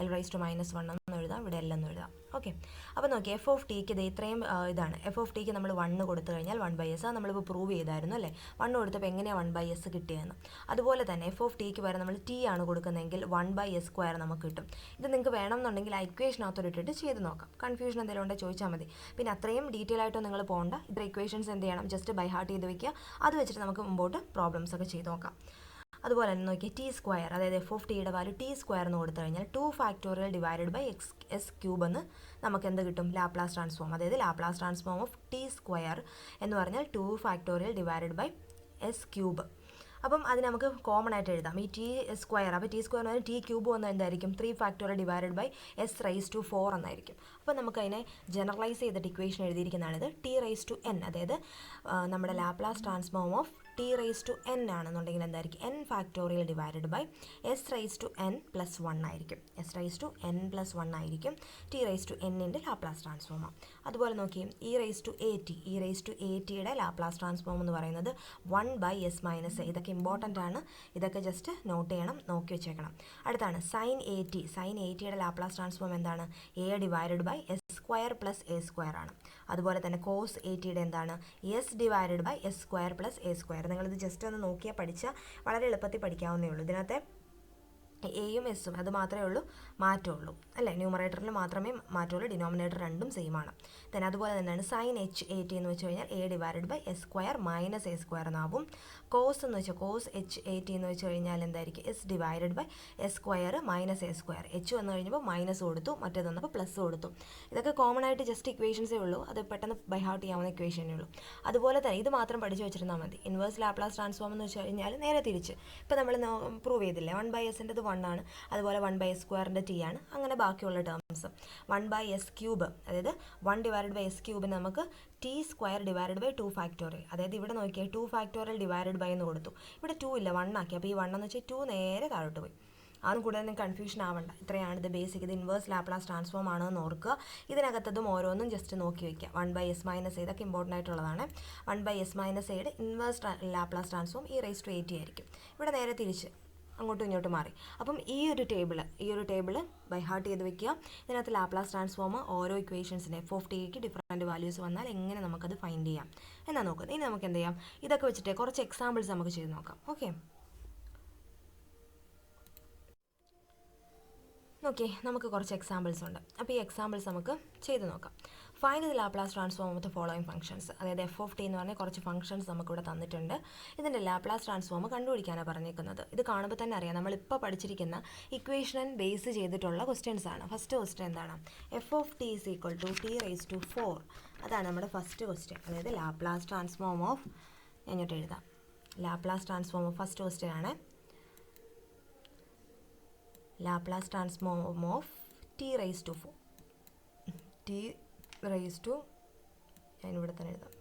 L raised to -1 എന്ന് എഴുതാം, ഇവിടെ L എന്ന് എഴുതാം. ഓക്കെ, അപ്പോൾ നോക്കി എഫ് ഓഫ് ടിക്ക് ഇത് ഇത്രയും ഇതാണ്. എഫ് ഓഫ് ടിക്ക് നമ്മൾ 1 കൊടുത്തു കഴിഞ്ഞാൽ 1/s നമ്മളിപ്പോൾ പ്രൂവ് ചെയ്തായിരുന്നു അല്ലേ? 1 കൊടുത്തപ്പോൾ എങ്ങനെയാണ് 1/s കിട്ടിയതെന്ന്. അതുപോലെ തന്നെ എഫ് ഓഫ് ടിക്ക് വരെ നമ്മൾ ടി ആണ് കൊടുക്കുന്നതെങ്കിൽ 1/s² നമുക്ക് കിട്ടും. ഇത് നിങ്ങൾക്ക് വേണമെന്നുണ്ടെങ്കിൽ ആ ഇക്വേഷനകത്തോട് ഇട്ടിട്ട് ചെയ്ത് നോക്കാം. കൺഫ്യൂഷൻ എന്തെങ്കിലും ഉണ്ടെങ്കിൽ ചോദിച്ചാൽ മതി. പിന്നെ അത്രയും ഡീറ്റെയിൽ ആയിട്ട് നിങ്ങൾ പോകണ്ട. ഇത്ര ഇക്വേഷൻസ് എന്ത് ചെയ്യണം? ജസ്റ്റ് ബൈ ഹാർട്ട് ചെയ്ത് വെക്കുക. അത് വെച്ചിട്ട് നമുക്ക് മുമ്പോട്ട് പ്രോബ്ലംസ് ഒക്കെ ചെയ്ത് നോക്കാം. അതുപോലെ തന്നെ നോക്കിയാൽ T², അതായത് എഫ് ഓഫ് ടിയുടെ വാല്യൂ T² എന്ന് കൊടുത്തു കഴിഞ്ഞാൽ 2 ഡിവൈഡഡ് ബൈ s³ എന്ന് നമുക്ക് എന്ത് കിട്ടും? Laplace transform. അതായത് ലാപ്ലാസ് ട്രാൻസ്ഫോം ഓഫ് T² എന്ന് പറഞ്ഞാൽ 2 ഡിവൈഡഡ് ബൈ s³. അപ്പം അത് നമുക്ക് കോമൺ ആയിട്ട് എഴുതാം. ഈ T², അപ്പോൾ T² എന്ന് പറഞ്ഞാൽ T³ എന്ന് എന്തായിരിക്കും? 3 divided by s raised to 4 എന്നായിരിക്കും. അപ്പോൾ നമുക്കതിനെ ജനറലൈസ് ചെയ്തിട്ട് ഇക്വേഷൻ എഴുതിയിരിക്കുന്നതാണിത്. T raised to n, അതായത് നമ്മുടെ Laplace transform of T raise to N ആണെന്നുണ്ടെങ്കിൽ എന്തായിരിക്കും N factorial divided by S raise to N plus one ആയിരിക്കും. S raise to N plus one ആയിരിക്കും ടി റൈസ് ടു എന്നിൻ്റെ Laplace transform. അതുപോലെ നോക്കി e raise to A T, e raise to A ടിയുടെ Laplace transform എന്ന് പറയുന്നത് 1/s minus A. ഇതൊക്കെ important ആണ്, ഇതൊക്കെ ജസ്റ്റ് നോട്ട് ചെയ്യണം, നോക്കി വെച്ചേക്കണം. അടുത്താണ് sine A t. Sine A ടിയുടെ ലാപ്ലാസ് ട്രാൻസ്ഫോം എന്താണ്? A divided by S square plus A square ആണ്. അതുപോലെ തന്നെ കോസ് എ ടിയുടെ എന്താണ്? S divided by S square plus A square. നിങ്ങളിത് ജസ്റ്റ് ഒന്ന് നോക്കിയാൽ പഠിച്ചാൽ വളരെ എളുപ്പത്തിൽ പഠിക്കാവുന്നേ ഉള്ളൂ. ഇതിനകത്തെ എയും എസും അത് മാത്രമേ ഉള്ളൂ മാറ്റമുള്ളൂ അല്ലേ, ന്യൂമറേറ്ററിൽ മാത്രമേ മാറ്റമുള്ളൂ, ഡിനോമിനേറ്റർ രണ്ടും സെയിം ആണ്. then അതുപോലെ തന്നെയാണ് സൈൻ എച്ച് എ ടി എന്ന് വെച്ച് കഴിഞ്ഞാൽ A divided by S square minus A square എന്നാവും. കോസ് എന്ന് വെച്ചാൽ കോസ് എച്ച് എ ടി എന്ന് വെച്ച് കഴിഞ്ഞാൽ എന്തായിരിക്കും? S divided by S square minus A square. H വന്നു കഴിഞ്ഞപ്പോൾ മൈനസ് കൊടുത്തു, മറ്റേത് വന്നപ്പോൾ പ്ലസ് കൊടുത്തു. ഇതൊക്കെ കോമൺ ആയിട്ട് ജസ്റ്റ് ഇക്വേഷൻസേ ഉള്ളൂ, അത് പെട്ടെന്ന് ബൈ ഹാർട്ട് ചെയ്യാവുന്ന ഇക്വേഷനേ ഉള്ളൂ. അതുപോലെ തന്നെ ഇത് മാത്രം പഠിച്ച് വെച്ചിരുന്നാൽ മതി. ഇൻവേഴ്സ് ലാപ്ലാസ് ട്രാൻസ്ഫോം എന്ന് വെച്ച് കഴിഞ്ഞാൽ നേരെ തിരിച്ച് ഇപ്പോൾ നമ്മൾ പ്രൂവ് ചെയ്തില്ലേ, 1/sൻ്റെത് 1 ആണ്, അതുപോലെ 1/s സ്ക്വയറിൻ്റെ ടി ആണ്, അങ്ങനെ ബാക്കിയുള്ള ടേംസ് 1/s ക്യൂബ്, അതായത് 1 ഡിവൈഡഡ് ബൈ എസ് ക്യൂബിന് നമുക്ക് t square divided by 2 factorial. അതായത് ഇവിടെ നോക്കിയാൽ 2 ഫാക്ടോറിയൽ ഡിവൈഡഡ് ബൈ എന്ന് കൊടുത്തു, ഇവിടെ 2 ഇല്ല 1 ആക്കി. അപ്പോൾ ഈ 1 എന്ന് വെച്ചാൽ 2 നേരെ താഴോട്ട് പോയി. അതും കൂടെ നിങ്ങൾക്ക് കൺഫ്യൂഷൻ ആവണ്ട, ഇത്രയാണ് ഇത് ബേസിക്. ഇത് ഇൻവേഴ്സ് ലാപ്ലാസ് ട്രാൻസ്ഫോം ആണെന്ന് ഓർക്കുക. ഇതിനകത്തതും ഓരോന്നും ജസ്റ്റ് നോക്കി വയ്ക്കുക. 1/s മൈനസ് ഇതൊക്കെ ഇമ്പോർട്ടൻ്റ് ആയിട്ടുള്ളതാണ്. 1/s മൈനസ് എയുടെ inverse Laplace transform e raise to 80 ആയിരിക്കും. ഇവിടെ നേരെ തിരിച്ച് അങ്ങോട്ടും ഇങ്ങോട്ടും മാറി. അപ്പം ഈ ഒരു ടേബിൾ ബൈ ഹാർട്ട് ചെയ്ത് വെക്കുക. ഇതിനകത്ത് ലാപ്ലാസ് ട്രാൻസ്ഫോം ഓരോ ഇക്വേഷൻസിനെ f(t)ക്ക് ഡിഫറൻറ്റ് വാല്യൂസ് വന്നാൽ എങ്ങനെ നമുക്കത് ഫൈൻഡ് ചെയ്യാം എന്നാ നോക്കുന്നത്. ഇനി നമുക്ക് എന്ത് ചെയ്യാം, ഇതൊക്കെ വെച്ചിട്ട് കുറച്ച് എക്സാമ്പിൾസ് നമുക്ക് ചെയ്ത് നോക്കാം. ഓക്കെ, ഓക്കെ, നമുക്ക് കുറച്ച് എക്സാമ്പിൾസ് ഉണ്ട്. അപ്പോൾ ഈ എക്സാമ്പിൾസ് നമുക്ക് ചെയ്ത് നോക്കാം. Find the Laplace transform of the following functions. അതായത് f(t) എന്ന് പറഞ്ഞാൽ കുറച്ച് ഫംഗ്ഷൻസ് നമുക്കിവിടെ തന്നിട്ടുണ്ട്. ഇതിൻ്റെ ലാപ്ലാസ് ട്രാൻസ്ഫോം കണ്ടുപിടിക്കാനാണ് പറഞ്ഞേക്കുന്നത്. ഇത് കാണുമ്പോൾ തന്നെ അറിയാം നമ്മളിപ്പോൾ പഠിച്ചിരിക്കുന്ന ഇക്വേഷൻ ബേസ് ചെയ്തിട്ടുള്ള ക്വസ്റ്റ്യൻസ് ആണ്. ഫസ്റ്റ് ക്വസ്റ്റ്യൻ എന്താണ്? f(t) = t raise to 4. അതാണ് നമ്മുടെ ഫസ്റ്റ് ക്വസ്റ്റ്യൻ. അതായത് ലാപ്ലാസ് ട്രാൻസ്ഫോം ഓഫ്, എന്നിട്ട് എഴുതാം, Laplace transform of first question ആണ്. Laplace transform of t raise to 4. t raise to, ഞാനിവിടെ തന്നെ എഴുതാം,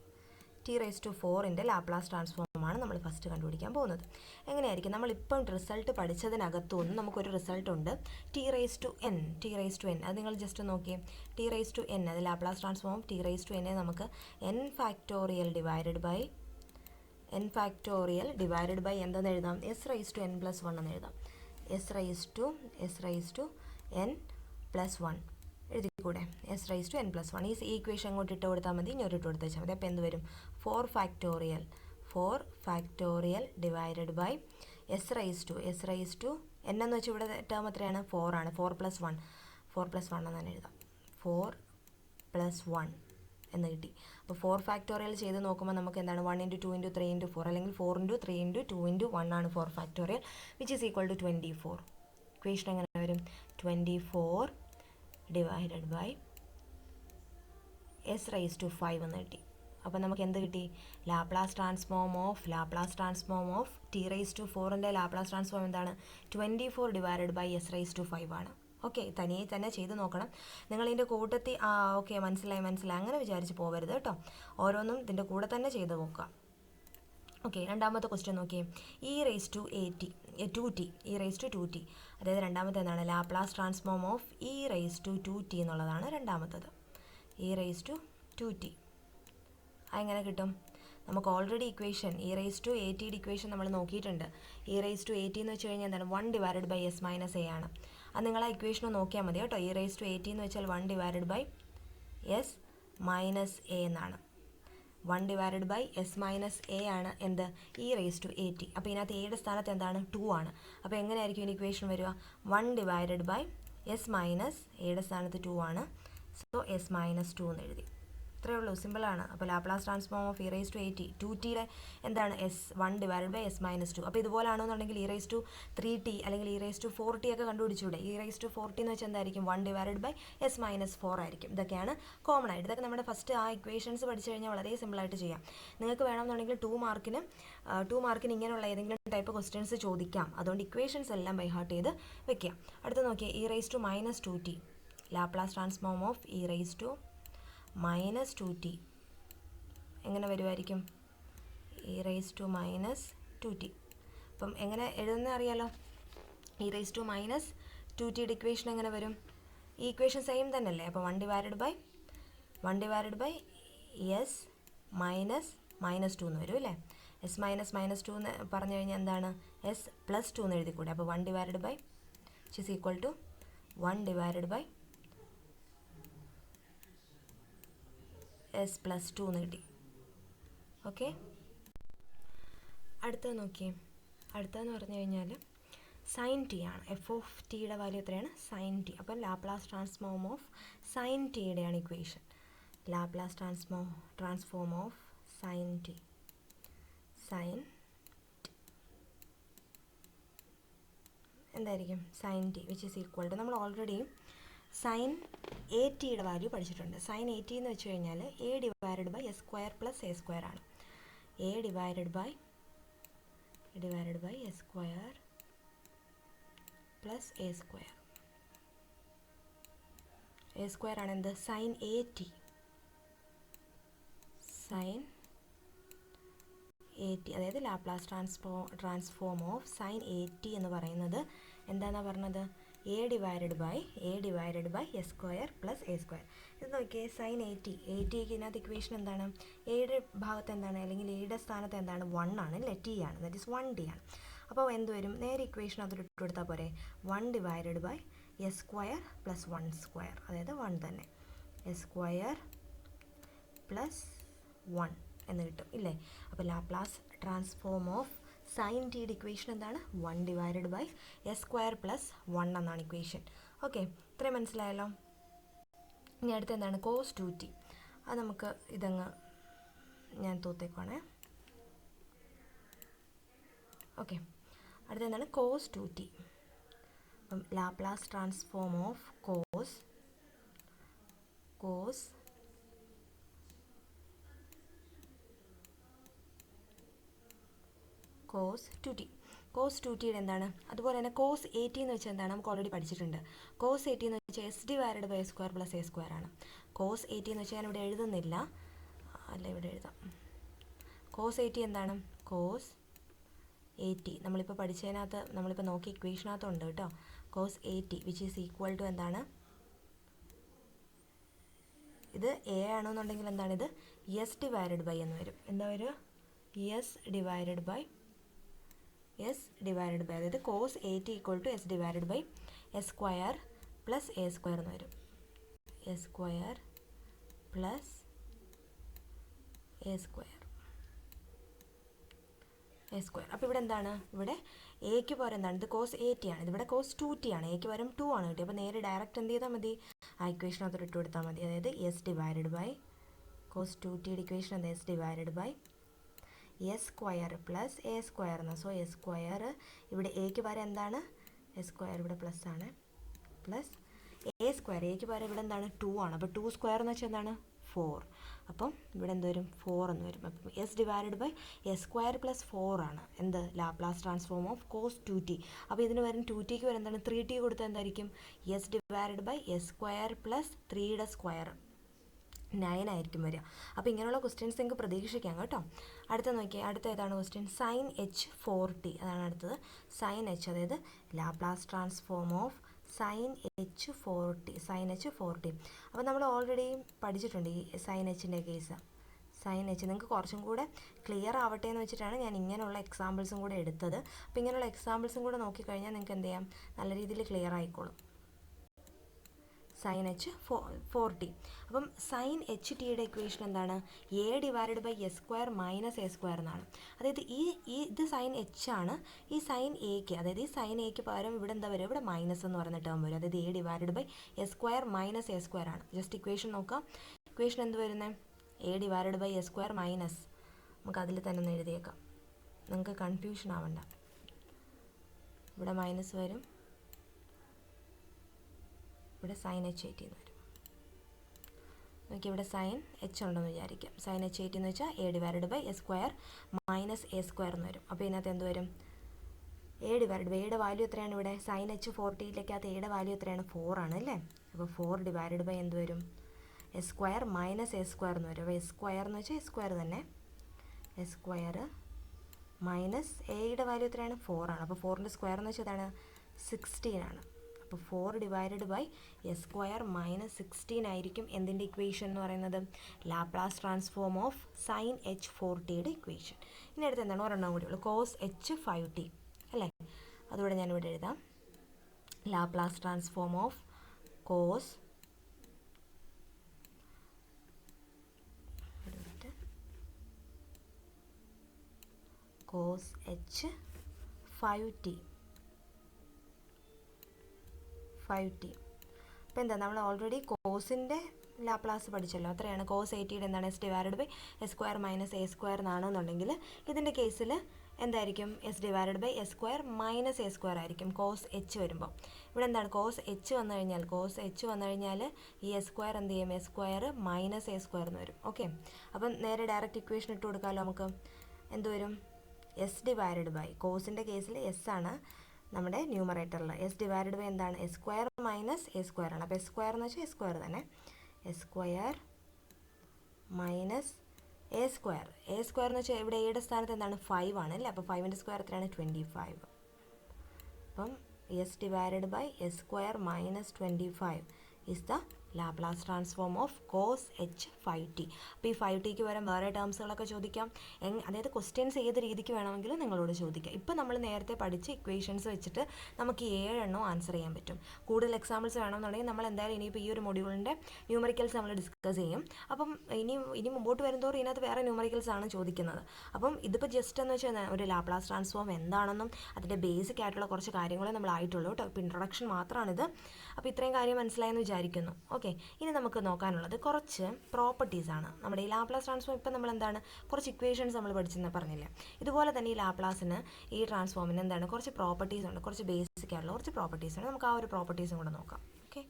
t റൈസ് ടു 4ൻ്റെ ലാപ്ലാസ് ട്രാൻസ്ഫോമാണ് നമ്മൾ ഫസ്റ്റ് കണ്ടുപിടിക്കാൻ പോകുന്നത്. എങ്ങനെയായിരിക്കും? നമ്മളിപ്പം റിസൾട്ട് പഠിച്ചതിനകത്തുനിന്ന് നമുക്കൊരു റിസൾട്ട് ഉണ്ട്, t റൈസ് ടു n. അത് നിങ്ങൾ ജസ്റ്റ് നോക്കിയേ, t റൈസ് ടു n, അത് Laplace transform t raise to n നമുക്ക് n ഫാക്ടോറിയൽ ഡിവൈഡഡ് ബൈ എന്താണെന്ന് എഴുതാം? s raise to n plus 1 എന്ന് എഴുതാം. s raise to n plus 1 എഴുതിക്കൂടെ? s raise to n plus 1. ഈ ഇക്വേഷൻ അങ്ങോട്ട് ഇട്ട് കൊടുത്താൽ മതി, ഇങ്ങോട്ട് ഇട്ട് കൊടുത്താൽ മതി. അപ്പോൾ എന്ത് വരും? 4 factorial divided by s raise to n എന്ന് വെച്ചാൽ ഇവിടെ ടേം എത്രയാണ്? 4 ആണ്. 4 പ്ലസ് 1 എന്ന് തന്നെ എഴുതാം. 4 പ്ലസ് 1 എന്ന് കിട്ടി. അപ്പോൾ 4 ഫാക്ടോറിയൽ ചെയ്ത് നോക്കുമ്പോൾ നമുക്ക് എന്താണ്? 1 × 2 × 3 × 4, അല്ലെങ്കിൽ 4 × 3 × 2 × 1 ആണ് 4 factorial, which is equal to 24. Equation എങ്ങനെ വരും? 24 divided by s raise to 5 എന്ന് കിട്ടി. അപ്പോൾ നമുക്ക് എന്ത് കിട്ടി? Laplace transform of t raise to 4ൻ്റെ ലാപ്ലാസ് ട്രാൻസ്ഫോം എന്താണ്? 24 divided by s raise to 5 ആണ്. ഓക്കെ, തനിയെ തന്നെ ചെയ്ത് നോക്കണം. നിങ്ങളിതിൻ്റെ കൂട്ടത്തിൽ ഓക്കെ മനസ്സിലായി അങ്ങനെ വിചാരിച്ച് പോകരുത് കേട്ടോ. ഓരോന്നും ഇതിൻ്റെ കൂടെ തന്നെ ചെയ്ത് നോക്കുക. ഓക്കെ, രണ്ടാമത്തെ ക്വസ്റ്റ്യൻ നോക്കിയേ. E raise to 2t. അതായത് രണ്ടാമത്തെ എന്താണ്? Laplace transform of e raise to 2t എന്നുള്ളതാണ് രണ്ടാമത്തത്. ഇ റൈസ് ടു 2t അതെങ്ങനെ കിട്ടും? നമുക്ക് already equation e raise to 80യുടെ ഇക്വേഷൻ നമ്മൾ നോക്കിയിട്ടുണ്ട്. ഇ റൈസ് ടു 80 എന്ന് വെച്ച് കഴിഞ്ഞാൽ എന്താണ്? 1 divided by s minus a ആണ്. അത് നിങ്ങൾ ആ ഇക്വേഷൻ നോക്കിയാൽ മതി കേട്ടോ. ഇ റൈസ് ടു 80 എന്ന് വെച്ചാൽ 1 divided by s minus a എന്നാണ്. 1 divided by s minus a ആണ് എന്ത്? E raise to 80. അപ്പോൾ ഇതിനകത്ത് എയുടെ സ്ഥാനത്ത് എന്താണ്? 2 ആണ്. അപ്പോൾ എങ്ങനെയായിരിക്കും ഇതിന് ഇക്വേഷൻ വരിക? 1 ഡിവൈഡഡ് ബൈ s മൈനസ് എയുടെ സ്ഥാനത്ത് 2 ആണ്. സോ s മൈനസ് 2 എന്ന് എഴുതി. ഇത്രയേ ഉള്ളൂ, സിമ്പിളാണ്. അപ്പോൾ Laplace transform of e raise to 80, 2tയുടെ എന്താണ്? s1 divided by s minus 2. അപ്പോൾ ഇതുപോലാണെന്നുണ്ടെങ്കിൽ ഇ റൈസ് ടു 3t അല്ലെങ്കിൽ ഇ റൈസ് ടു 4t ഒക്കെ കണ്ടുപിടിച്ചൂടെ? ഇ റൈസ് ടു 4t എന്ന് വെച്ചാൽ എന്തായിരിക്കും? 1 ഡിവൈഡഡ് ബൈ s മൈനസ് 4 ആയിരിക്കും. ഇതൊക്കെയാണ് കോമൺ ആയിട്ട്. ഇതൊക്കെ നമ്മുടെ ഫസ്റ്റ് ആ ഇക്വേഷൻസ് പഠിച്ചു കഴിഞ്ഞാൽ വളരെ സിമ്പിളായിട്ട് ചെയ്യാം. നിങ്ങൾക്ക് വേണമെന്നുണ്ടെങ്കിൽ 2 മാർക്കിന് ഇങ്ങനെയുള്ള ഏതെങ്കിലും ടൈപ്പ് ക്വസ്റ്റ്യൻസ് ചോദിക്കാം. അതുകൊണ്ട് ഇക്വേഷൻസ് എല്ലാം ബൈ ഹാർട്ട് ചെയ്ത് വെക്കുക. അടുത്ത് നോക്കിയാൽ e raise to minus 2t, Laplace transform of e raise to minus 2t എങ്ങനെ വരുമായിരിക്കും? e⁻²t. അപ്പം എങ്ങനെ എഴുതുന്നത് അറിയാലോ. e⁻²t ഇക്വേഷൻ എങ്ങനെ വരും? ഈ ഇക്വേഷൻ സെയിം തന്നെയല്ലേ. അപ്പോൾ 1 ഡിവൈഡഡ് ബൈ s -2 എന്ന് വരും അല്ലേ. s -2 എന്ന് പറഞ്ഞു കഴിഞ്ഞാൽ എന്താണ്? s + 2 എന്ന് എഴുതിക്കൂടെ. അപ്പോൾ 1 divided by is equal to 1 divided by s + 2 എന്ന് കിട്ടി. ഓക്കെ, അടുത്തത് നോക്കിയേ. അടുത്തതെന്ന് പറഞ്ഞു കഴിഞ്ഞാൽ സൈൻ ടി ആണ്. എഫ് ഓഫ് ടിയുടെ വാല്യൂ എത്രയാണ്? Sine T. അപ്പോൾ ലാപ്ലാസ് ട്രാൻസ്ഫോം ഓഫ് സൈൻ ടിയുടെയാണ് equation. Laplace transform of sine T. Sine എന്തായിരിക്കും? Sine T which is equal to, നമ്മൾ ഓൾറെഡി സൈൻ എ ടിയുടെ വാല്യൂ പഠിച്ചിട്ടുണ്ട്. സൈൻ എ ടി എന്ന് വെച്ച് കഴിഞ്ഞാൽ A divided by S square plus A square ആണ്. A divided by S square plus A square. A square ആണ് എന്ത്? Sine A t. Sine A t, അതായത് Laplace transform of sine A T എന്ന് പറയുന്നത് എന്താണെന്നാണ് പറഞ്ഞത്? A divided by S square plus A square. ഇത് നോക്കിയേ, സൈൻ എ ടി. ഇതിനകത്ത് ഇക്വേഷൻ എന്താണ്? എയുടെ ഭാഗത്ത് എന്താണ്, അല്ലെങ്കിൽ എയുടെ സ്ഥാനത്ത് എന്താണ്? 1 ആണ് അല്ലേ, ടി ആണ്. ദാറ്റ് ഈസ് 1 ടി ആണ്. അപ്പോൾ എന്ത് വരും? നേരെ ഇക്വേഷൻ അതിൽ ഇട്ട് കൊടുത്താൽ പോരെ. 1 divided by S square plus 1 square, അതായത് 1 തന്നെ. എസ് സ്ക്വയർ പ്ലസ് 1 എന്ന് കിട്ടും ഇല്ലേ. അപ്പോൾ ലാപ്ലാസ് ട്രാൻസ്ഫോം ഓഫ് സൈൻ ടിയുടെ ഇക്വേഷൻ എന്താണ്? 1 divided by S square plus 1 എന്നാണ് ഇക്വേഷൻ. ഓക്കെ, ഇത്രയും മനസ്സിലായല്ലോ. ഇനി അടുത്ത് എന്താണ്? Cos 2t. അത് നമുക്ക് ഇതങ്ങ് ഞാൻ തൂത്തേക്കുവാണേ. ഓക്കെ, അടുത്ത എന്താണ്? Cos 2t. അപ്പം Laplace transform of cos 2t. Cos 2tയുടെ എന്താണ്? അതുപോലെ തന്നെ കോസ് 80 എന്ന് വെച്ചാൽ എന്താണ്? നമുക്ക് ഓൾറെഡി പഠിച്ചിട്ടുണ്ട്. കോസ് 80 എന്ന് വെച്ചാൽ s divided by S square plus A square ആണ്. കോസ് 80 എന്ന് വെച്ചാൽ ഞാൻ ഇവിടെ എഴുതുന്നില്ല, അല്ല ഇവിടെ എഴുതാം. കോസ് 80 എന്താണ്? കോസ് 80 നമ്മളിപ്പോൾ പഠിച്ചതിനകത്ത്, നമ്മളിപ്പോൾ നോക്കി ഇക്വേഷനകത്തുണ്ട് കേട്ടോ. Cos 80 which is equal to എന്താണ്? ഇത് എ ആണെന്നുണ്ടെങ്കിൽ എന്താണ്? ഇത് എസ് ഡിവൈഡഡ് ബൈ എന്ന് വരും. എന്താ വരിക? എസ് ഡിവൈഡഡ് ബൈ, അതായത് cos 80 equal to s divided by S square plus A square എന്ന് വരും. S square plus A square. അപ്പോൾ ഇവിടെ എന്താണ്? ഇവിടെ എക്ക് പകരം എന്താണ്? ഇത് കോസ് 80 ആണ്, ഇതിവിടെ കോസ് 2t ആണ്. എക്ക് പകരം 2 ആണ് കിട്ടി. അപ്പോൾ നേരെ ഡയറക്റ്റ് എന്ത് ചെയ്താൽ മതി? ആ ഇക്വേഷനകത്ത് ഇട്ട് കൊടുത്താൽ മതി. അതായത് എസ് ഡിവൈഡഡ് ബൈ കോസ് 2tയുടെ ഇക്വേഷൻ എന്താ? S divided by S square plus A square എന്ന്. സോ എസ് സ്ക്വയർ ഇവിടെ എക്ക് പകരം എന്താണ്? എസ് സ്ക്വയർ ഇവിടെ പ്ലസ് ആണ്, പ്ലസ് എ സ്ക്വയർ. എക്ക് പകരം ഇവിടെ എന്താണ്? 2 ആണ്. അപ്പോൾ 2 സ്ക്വയർ എന്ന് വെച്ചാൽ എന്താണ്? 4. അപ്പം ഇവിടെ എന്ത് വരും? 4 എന്ന് വരും. അപ്പം s divided by S square plus 4 ആണ് എന്ത്? Laplace transform of cos 2t. അപ്പോൾ ഇതിന് വരും 2tക്ക് വരും എന്താണ്? 3t കൊടുത്താൽ എന്തായിരിക്കും? S divided by S square plus 3യുടെ സ്ക്വയർ 9 ആയിരിക്കും വരിക. അപ്പോൾ ഇങ്ങനെയുള്ള ക്വസ്റ്റ്യൻസ് നിങ്ങൾക്ക് പ്രതീക്ഷിക്കാം കേട്ടോ. അടുത്ത നോക്കിയാൽ അടുത്ത ഏതാണ് ക്വസ്റ്റ്യൻ? Sign h 4t. അതാണ് അടുത്തത്. സൈൻ എച്ച്, അതായത് Laplace transform of sign h 4t. അപ്പോൾ നമ്മൾ ഓൾറെഡി പഠിച്ചിട്ടുണ്ട് ഈ സൈൻ എച്ചിൻ്റെ കേസ്. സൈൻ എച്ച് നിങ്ങൾക്ക് കുറച്ചും കൂടെ ക്ലിയർ ആവട്ടെ എന്ന് വെച്ചിട്ടാണ് ഞാൻ ഇങ്ങനെയുള്ള എക്സാമ്പിൾസും കൂടെ എടുത്തത്. അപ്പോൾ ഇങ്ങനെയുള്ള എക്സാമ്പിൾസും കൂടെ നോക്കിക്കഴിഞ്ഞാൽ നിങ്ങൾക്ക് എന്ത് ചെയ്യാം? നല്ല രീതിയിൽ ക്ലിയർ ആയിക്കോളും. Sine h 4t. അപ്പം സൈൻ എച്ച് ടിയുടെ ഇക്വേഷൻ എന്താണ്? A divided by S square minus A square എന്നാണ്. അതായത് ഇത് സൈൻ എച്ച് ആണ്. ഈ സൈൻ എക്ക്, അതായത് ഈ സൈൻ എക്ക് പകരം ഇവിടെ എന്താ വരും? ഇവിടെ മൈനസ് എന്ന് പറഞ്ഞ ടേം വരും. അതായത് a divided by S square minus A square ആണ്. ജസ്റ്റ് ഇക്വേഷൻ നോക്കാം. ഇക്വേഷൻ എന്ത് വരുന്നത്? A divided by S square minus, നമുക്ക് അതിൽ തന്നെ ഒന്ന് എഴുതിയേക്കാം, നിങ്ങൾക്ക് കൺഫ്യൂഷൻ ആവണ്ട. ഇവിടെ മൈനസ് വരും, ഇവിടെ സൈൻ h 80 എന്ന് വരും. നോക്കി ഇവിടെ സൈൻ എച്ച് ഉണ്ടെന്ന് വിചാരിക്കാം. സൈൻ h 80 എന്ന് വെച്ചാൽ a divided by S square minus A square എന്ന് വരും. അപ്പോൾ ഇതിനകത്ത് എന്ത് വരും? എ ഡിവൈഡഡ് ബൈ എയുടെ വാല്യൂ എത്രയാണ്? ഇവിടെ സൈൻ h 4tയിലേക്കകത്ത് എയുടെ വാല്യൂ എത്രയാണ്? 4 ആണ് അല്ലേ. അപ്പോൾ 4 ഡിവൈഡഡ് ബൈ എന്ത് വരും? S square minus A square എന്ന് വരും. അപ്പോൾ എസ് സ്ക്വയർ എന്ന് വെച്ചാൽ എസ് സ്ക്വയർ തന്നെ എസ് സ്ക്വയർ മൈനസ് എയുടെ വാല്യൂ എത്രയാണ് 4 ആണ്. അപ്പോൾ 4ൻ്റെ സ്ക്വയർ എന്ന് വെച്ചാൽ എന്താണ് 16 ആണ്. അപ്പോൾ 4 divided by S square minus 16 ആയിരിക്കും എന്തിൻ്റെ ഇക്വേഷൻ എന്ന് പറയുന്നത്, Laplace transform of sine H 4tയുടെ ഇക്വേഷൻ. ഇനി അടുത്ത് എന്താണ് ഒരെണ്ണം കൂടി ഉള്ളൂ, കോസ് എച്ച് 5t അല്ലേ. അതുകൂടെ ഞാനിവിടെ എഴുതാം. Laplace transform of cos cos h 5t. അപ്പോൾ എന്താ നമ്മൾ ഓൾറെഡി കോസിൻ്റെ ലാപ്ലാസ് പഠിച്ചല്ലോ. അത്രയാണ് കോസ് 80യുടെ എന്താണ് S divided by S square minus A square എന്നാണെന്നുണ്ടെങ്കിൽ ഇതിൻ്റെ കേസിൽ എന്തായിരിക്കും S divided by S square minus A square ആയിരിക്കും കോസ് എച്ച് വരുമ്പോൾ. ഇവിടെ എന്താണ് കോസ് എച്ച് വന്നു കഴിഞ്ഞാൽ ഈ എസ് സ്ക്വയർ എന്ത് ചെയ്യും, S square minus A square എന്ന് വരും. ഓക്കെ, അപ്പം നേരെ ഡയറക്റ്റ് ഇക്വേഷൻ ഇട്ട് കൊടുക്കാമല്ലോ നമുക്ക്. എന്ത് വരും, എസ് ഡിവൈഡഡ് ബൈ കോസിൻ്റെ കേസിൽ എസ് ആണ് നമ്മുടെ ന്യൂമറേറ്ററിൽ, എസ് ഡിവൈഡഡ് ബൈ എന്താണ് S square minus A square ആണ്. അപ്പോൾ എസ് സ്ക്വയർ എന്ന് വെച്ചാൽ എസ് സ്ക്വയർ തന്നെ, S square minus A square എന്ന് വെച്ചാൽ ഇവിടെ എയുടെ സ്ഥാനത്ത് എന്താണ് 5 ആണ് അല്ലേ. അപ്പോൾ 5ൻ്റെ സ്ക്വയർ എത്രയാണ് 25. അപ്പം s divided by S square minus 25 is the Laplace transform of cos h 5t. അപ്പോൾ ഈ 5tക്ക് പകരം വേറെ ടേംസുകളൊക്കെ ചോദിക്കാം. അതായത് ക്വസ്റ്റ്യൻസ് ഏത് രീതിക്ക് വേണമെങ്കിലും നിങ്ങളോട് ചോദിക്കാം. ഇപ്പോൾ നമ്മൾ നേരത്തെ പഠിച്ച ഇക്വേഷൻസ് വെച്ചിട്ട് നമുക്ക് 7 എണ്ണം ആൻസർ ചെയ്യാൻ പറ്റും. കൂടുതൽ എക്സാമ്പിൾസ് വേണമെന്നുണ്ടെങ്കിൽ നമ്മൾ എന്തായാലും ഇനിയിപ്പോൾ ഈ ഒരു മൊഡ്യൂളിൻ്റെ ന്യൂമറിക്കൽസ് നമ്മൾ ഡിസ്കസ് ചെയ്യും. അപ്പം ഇനി മുമ്പോട്ട് വരുന്നതോറും ഇതിനകത്ത് വേറെ ന്യൂമറിക്കൽസ് ആണ് ചോദിക്കുന്നത്. അപ്പം ഇതിപ്പോൾ ജസ്റ്റ് എന്ന് വെച്ചാൽ ഒരു ലാപ്ലാസ് ട്രാൻസ്ഫോം എന്താണെന്നും അതിൻ്റെ ബേസിക് ആയിട്ടുള്ള കുറച്ച് കാര്യങ്ങളെ നമ്മളായിട്ടുള്ളൂ കേട്ടോ. ഇപ്പോൾ ഇൻട്രൊഡക്ഷൻ മാത്രമാണിത്. അപ്പോൾ ഇത്രയും കാര്യം മനസ്സിലായെന്ന് വിചാരിക്കുന്നു. ഓക്കെ, ഇനി നമുക്ക് നോക്കാനുള്ളത് കുറച്ച് പ്രോപ്പർട്ടീസാണ്. നമ്മുടെ ഈ ലാപ്ലാസ് ട്രാൻസ്ഫോം ഇപ്പം നമ്മൾ എന്താണ് കുറച്ച് ഇക്വേഷൻസ് നമ്മൾ പഠിച്ചെന്ന് പറഞ്ഞില്ലേ. ഇതുപോലെ തന്നെ ഈ ലാപ്ലാസിന് ഈ ട്രാൻസ്ഫോമിന് എന്താണ് കുറച്ച് പ്രോപ്പർട്ടീസ് ഉണ്ട്, കുറച്ച് ബേസിക് ആയിട്ടുള്ള കുറച്ച് പ്രോപ്പർട്ടീസ് ഉണ്ട്. നമുക്ക് ആ ഒരു പ്രോപ്പർട്ടീസും കൂടെ നോക്കാം. ഓക്കെ,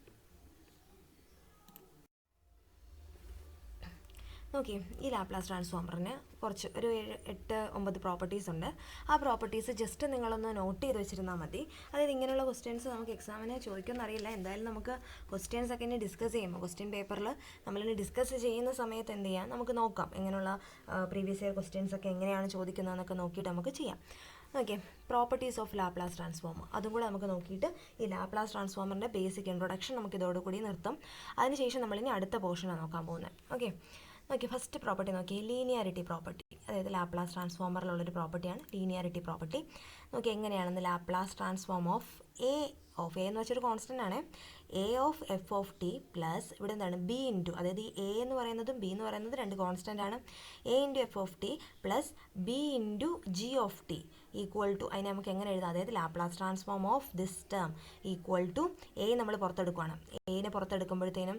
നോക്കി ഈ ലാപ്ലാസ് ട്രാൻസ്ഫോമറിന് കുറച്ച് ഒരു 8-9 പ്രോപ്പർട്ടീസ് ഉണ്ട്. ആ പ്രോപ്പർട്ടീസ് ജസ്റ്റ് നിങ്ങളൊന്ന് നോട്ട് ചെയ്ത് വെച്ചിരുന്നാൽ മതി. അതായത് ഇങ്ങനെയുള്ള ക്വസ്റ്റ്യൻസ് നമുക്ക് എക്സാമിന് ചോദിക്കുമെന്ന് അറിയില്ല. എന്തായാലും നമുക്ക് ക്വസ്റ്റ്യൻസ് ഒക്കെ ഇനി ഡിസ്കസ് ചെയ്യുമ്പോൾ ക്വസ്റ്റ്യൻ പേപ്പറിൽ നമ്മളിനി ഡിസ്കസ് ചെയ്യുന്ന സമയത്ത് എന്ത് ചെയ്യാം, നമുക്ക് നോക്കാം ഇങ്ങനെയുള്ള പ്രീവിയസ് ഇയർ ക്വസ്റ്റ്യൻസ് ഒക്കെ എങ്ങനെയാണ് ചോദിക്കുന്നതെന്നൊക്കെ നോക്കിയിട്ട് നമുക്ക് ചെയ്യാം. Okay, properties of Laplace transformer അതും കൂടെ നമുക്ക് നോക്കിയിട്ട് ഈ ലാപ്ലാസ് ട്രാൻസ്ഫോമറിൻ്റെ ബേസിക് ഇൻട്രൊഡക്ഷൻ നമുക്ക് ഇതോടുകൂടി നിർത്തും. അതിനുശേഷം നമ്മളിനി അടുത്ത പോർഷനാണ് നോക്കാൻ പോകുന്നത്. ഓക്കെ, ഫസ്റ്റ് പ്രോപ്പർട്ടി നോക്കിയാൽ ലീനിയാരിറ്റി പ്രോപ്പർട്ടി. അതായത് ലാപ്ലാസ് ട്രാൻസ്ഫോമറിലുള്ളൊരു പ്രോപ്പർട്ടിയാണ് ലീനിയാരിറ്റി പ്രോപ്പർട്ടി. നോക്കി എങ്ങനെയാണെന്ന്, ലാപ്ലാസ് ട്രാൻസ്ഫോം ഓഫ് എ എന്ന് വെച്ചൊരു കോൺസ്റ്റൻ്റ് ആണ്, A of F of T plus ഇവിടെ എന്താണ് ബി ഇൻറ്റു, അതായത് ഈ എ എന്ന് പറയുന്നതും ബി എന്ന് പറയുന്നത് രണ്ട് കോൺസ്റ്റൻ്റ് ആണ്, A into F of T plus B into G of T equal to, അതിനെ നമുക്ക് എങ്ങനെ എഴുതാം, അതായത് Laplace transform of this term equal to A നമ്മൾ പുറത്തെടുക്കുകയാണ്. എനെ പുറത്തെടുക്കുമ്പോഴത്തേനും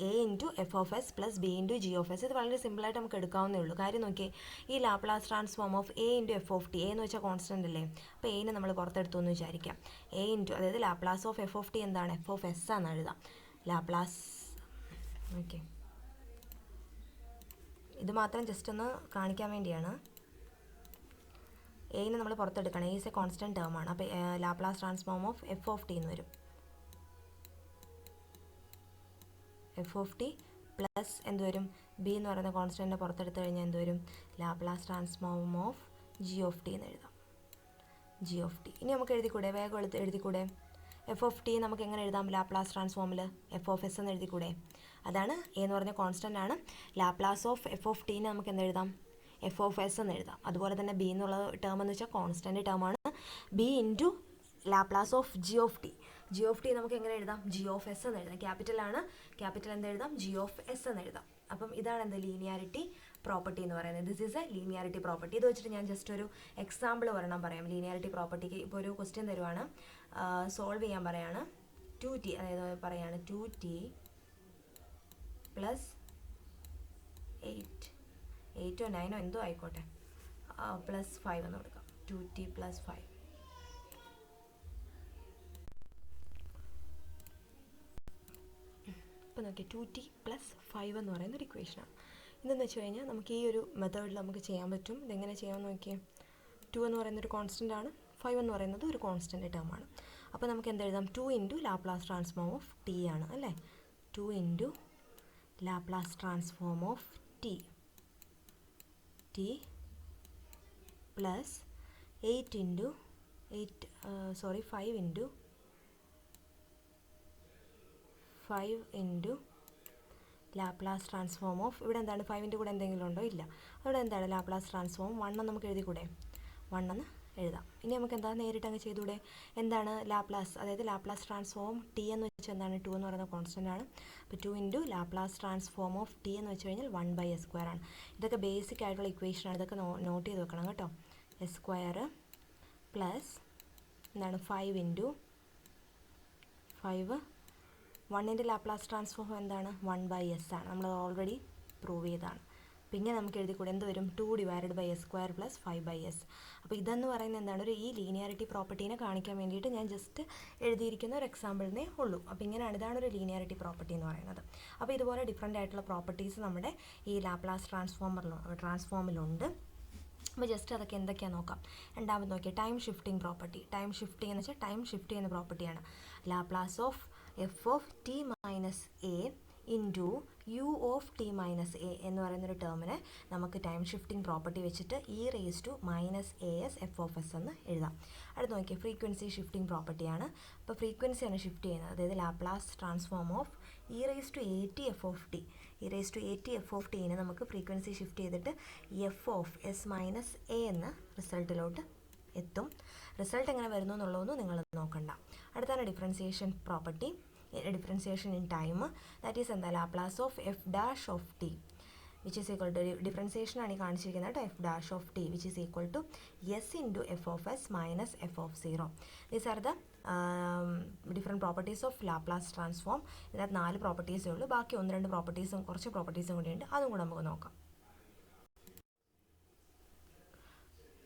A into F of S plus B into G of S. ഇത് വളരെ സിമ്പിളായിട്ട് നമുക്ക് എടുക്കാവുന്നേ ഉള്ളൂ. കാര്യം നോക്കിയേ, ഈ Laplace transform of A into F of T, A എന്ന് വെച്ചാൽ കോൺസ്റ്റൻ്റ് അല്ലേ. അപ്പോൾ എനെ നമ്മൾ പുറത്തെടുത്തു എന്ന് വിചാരിക്കാം. എ ഇൻറ്റു, അതായത് Laplace of F of T എന്താണ്, എഫ് ഓഫ് എസ് ആണ് എഴുതാം. ലാപ്ലാസ്, ഓക്കെ, ഇത് മാത്രം ജസ്റ്റ് ഒന്ന് കാണിക്കാൻ വേണ്ടിയാണ്. എനെ നമ്മൾ പുറത്തെടുക്കണം. A is a constant term ആണ്. അപ്പോൾ Laplace transform of F of T എന്ന് വരും. എഫ് ഓഫ് ടി പ്ലസ് എന്ത് വരും, ബി എന്ന് പറയുന്ന കോൺസ്റ്റൻറ്റിനെ പുറത്തെടുത്ത് കഴിഞ്ഞാൽ എന്ത് വരും, Laplace transform of G of T എന്ന് എഴുതാം. ജി ഓഫ് ടി ഇനി നമുക്ക് എഴുതിക്കൂടെ, വേഗം എഴുതിക്കൂടെ. എഫ് ഓഫ് ടി നമുക്ക് എങ്ങനെ എഴുതാം, ലാപ്ലാസ് ട്രാൻസ്ഫോമിൽ എഫ് ഓഫ് എസ് എന്ന് എഴുതിക്കൂടെ. അതാണ് എ എന്ന് പറഞ്ഞ കോൺസ്റ്റൻ്റ് ആണ്. ലാപ്ലാസ് ഓഫ് എഫ് ഓഫ് ടീനെ നമുക്ക് എന്ത് എഴുതാം, എഫ് ഓഫ് എസ് എന്ന് എഴുതാം. അതുപോലെ തന്നെ ബി എന്നുള്ള ടേം എന്ന് വെച്ചാൽ കോൺസ്റ്റൻ്റ് ടേം ആണ്. B into Laplace of G of T, G of T നമുക്ക് എങ്ങനെ എഴുതാം, ജി ഓഫ് എസ് എന്ന് എഴുതാം. ക്യാപിറ്റലാണ്, ക്യാപിറ്റൽ എന്ത് എഴുതാം, ജി ഓഫ് എസ് എന്ന് എഴുതാം. അപ്പം ഇതാണ് എന്ത് ലീനിയാരിറ്റി പ്രോപ്പർട്ടി എന്ന് പറയുന്നത്. This is A linearity property. ഇത് വെച്ചിട്ട് ഞാൻ ജസ്റ്റ് ഒരു എക്സാമ്പിൾ ഒരെണ്ണം പറയാം. ലീനിയാരിറ്റി പ്രോപ്പർട്ടിക്ക് ഇപ്പോൾ ഒരു ക്വസ്റ്റ്യൻ തരുവാണ്, സോൾവ് ചെയ്യാൻ പറയാണ്. 2t, അതായത് പറയാണ് 2t പ്ലസ് 8 9 എന്തോ ആയിക്കോട്ടെ, പ്ലസ് 5 എന്ന് കൊടുക്കാം. 2t plus 5. ഇപ്പോൾ നോക്കിയാൽ 2t പ്ലസ് 5 എന്ന് പറയുന്ന ഒരു ഇക്വേഷനാണ്. ഇതെന്ന് വെച്ച് കഴിഞ്ഞാൽ നമുക്ക് ഈ ഒരു മെത്തേഡിൽ നമുക്ക് ചെയ്യാൻ പറ്റും. ഇതെങ്ങനെ ചെയ്യാമെന്ന് നോക്കിയാൽ, 2 എന്ന് പറയുന്നൊരു കോൺസ്റ്റൻ്റ് ആണ്, 5 എന്ന് പറയുന്നത് ഒരു കോൺസ്റ്റൻ്റ് ടേം ആണ്. അപ്പോൾ നമുക്ക് എന്തെഴുതാം, 2 into Laplace transform of T ആണ് അല്ലേ. 2 into Laplace transform of T plus 5 into Laplace transform of, ഇവിടെ എന്താണ് 5ൻ്റെ കൂടെ എന്തെങ്കിലും ഉണ്ടോ? ഇല്ല. അവിടെ എന്താണ് ലാപ്ലാസ് ട്രാൻസ്ഫോം 1 എന്ന് നമുക്ക് എഴുതിക്കൂടെ? 1 എന്ന് എഴുതാം. ഇനി നമുക്ക് എന്താ നേരിട്ട് അങ്ങ് ചെയ്തുകൂടെ? എന്താണ് ലാപ്ലാസ്, അതായത് ലാപ്ലാസ് ട്രാൻസ്ഫോം ടി എന്ന് വെച്ചാൽ എന്താണ്? 2 എന്ന് പറയുന്ന കോൺസ്റ്റൻ്റ് ആണ്. അപ്പോൾ 2 into Laplace transform of T എന്ന് വെച്ച് കഴിഞ്ഞാൽ 1/s² ആണ്. ഇതൊക്കെ ബേസിക് ആയിട്ടുള്ള ഇക്വേഷനാണ്. ഇതൊക്കെ നോട്ട് ചെയ്ത് വെക്കണം കേട്ടോ. s² പ്ലസ് എന്താണ് 5 ഇൻറ്റു 5, 1ൻ്റെ ലാപ്ലാസ് ട്രാൻസ്ഫോം എന്താണ്? 1/s ആണ്. നമ്മൾ ഓൾറെഡി പ്രൂവ് ചെയ്തതാണ്. പിന്നെ നമുക്ക് എഴുതിക്കൂടെ? എന്ത് വരും? 2/s² plus 5/s. അപ്പോൾ ഇതെന്ന് പറയുന്നത് എന്താണ്? ഈ ലീനിയാരിറ്റി പ്രോപ്പർട്ടീനെ കാണിക്കാൻ വേണ്ടിയിട്ട് ഞാൻ ജസ്റ്റ് എഴുതിയിരിക്കുന്ന ഒരു എക്സാമ്പിളിനേ ഉള്ളൂ. അപ്പോൾ ഇങ്ങനെയാണ്, ഇതാണ് ഒരു ലീനിയാരിറ്റി പ്രോപ്പർട്ടി എന്ന് പറയുന്നത്. അപ്പോൾ ഇതുപോലെ ഡിഫറെൻ്റ് ആയിട്ടുള്ള പ്രോപ്പർട്ടീസ് നമ്മുടെ ഈ ലാപ്ലാസ് ട്രാൻസ്ഫോമിലുണ്ട്. അപ്പോൾ ജസ്റ്റ് അതൊക്കെ എന്തൊക്കെയാണെന്ന് നോക്കാം. രണ്ടാമത് നോക്കിയാൽ time shifting property. Time shift എന്ന് വെച്ചാൽ ടൈം ഷിഫ്റ്റ് ചെയ്യുന്ന പ്രോപ്പർട്ടിയാണ്. Laplace of F of t minus a into u of t minus a എന്ന് പറയുന്നൊരു ടേമിനെ നമുക്ക് ടൈം ഷിഫ്റ്റിംഗ് പ്രോപ്പർട്ടി വെച്ചിട്ട് e⁻−as എഫ് ഓഫ് എസ് എന്ന് എഴുതാം. അടുത്ത് നോക്കിയാൽ ഫ്രീക്വൻസി ഷിഫ്റ്റിംഗ് പ്രോപ്പർട്ടിയാണ്. അപ്പോൾ ഫ്രീക്വൻസിയാണ് ഷിഫ്റ്റ് ചെയ്യുന്നത്. അതായത് Laplace transform of e⁻at F of T. e⁻at F of ടീനെ നമുക്ക് ഫ്രീക്വൻസി ഷിഫ്റ്റ് ചെയ്തിട്ട് എഫ് ഓഫ് s−a എന്ന റിസൾട്ടിലോട്ട് എത്തും. റിസൾട്ട് എങ്ങനെ വരുന്നു എന്നുള്ളതൊന്നും നിങ്ങൾ നോക്കണ്ട. അടുത്താണ് differentiation property, differentiation in time. That is എന്താ? Laplace of F dash of T which is equal to, ഡിഫറൻസിയേഷനാണ് ഈ കാണിച്ചിരിക്കുന്നത് കേട്ടോ, F dash of T which is equal to S into F of S minus F of 0. These are the different properties of Laplace transform. ഇതിനകത്ത് 4 പ്രോപ്പർട്ടീസേ ഉള്ളൂ. ബാക്കി 1-2 പ്രോപ്പർട്ടീസും കുറച്ച് പ്രോപ്പർട്ടീസും കൂടിയുണ്ട്. അതും കൂടെ നമുക്ക് നോക്കാം.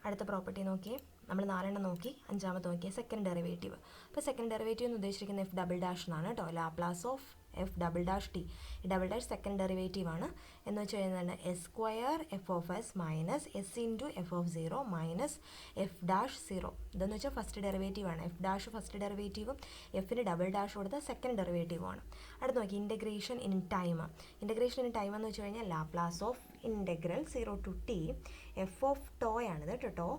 അടുത്ത പ്രോപ്പർട്ടി നോക്കിയേ, നമ്മൾ 4 നോക്കി. അഞ്ചാമത്തെ നോക്കിയേ സെക്കൻഡ് ഡെറിവേറ്റീവ്. അപ്പോൾ സെക്കൻഡ് ഡെറിവേറ്റീവ് എന്ന് ഉദ്ദേശിച്ചിരിക്കുന്നത് എഫ് ഡബിൾ ഡാഷ് എന്നാണ് കേട്ടോ. Laplace of F double dash T. ഈ ഡബിൾ ഡാഷ് സെക്കൻഡ് ഡെറിവേറ്റീവ് ആണ്. എന്ന് വെച്ച് കഴിഞ്ഞാൽ s² F of S minus S into F of 0 minus F dash 0. ഇതെന്ന് വെച്ചാൽ ഫസ്റ്റ് ഡെറിവേറ്റീവ് ആണ്. എഫ് ഡാഷ് ഫസ്റ്റ് ഡെറിവേറ്റീവും എഫിന് ഡബിൾ ഡാഷ് കൊടുത്ത സെക്കൻഡ് ഡെറിവേറ്റീവും ആണ്. അടുത്ത് നോക്കി integration in time. Integration in time എന്ന് വെച്ച് കഴിഞ്ഞാൽ Laplace of integral 0 to T F of ടോയാണിത് കേട്ടോ.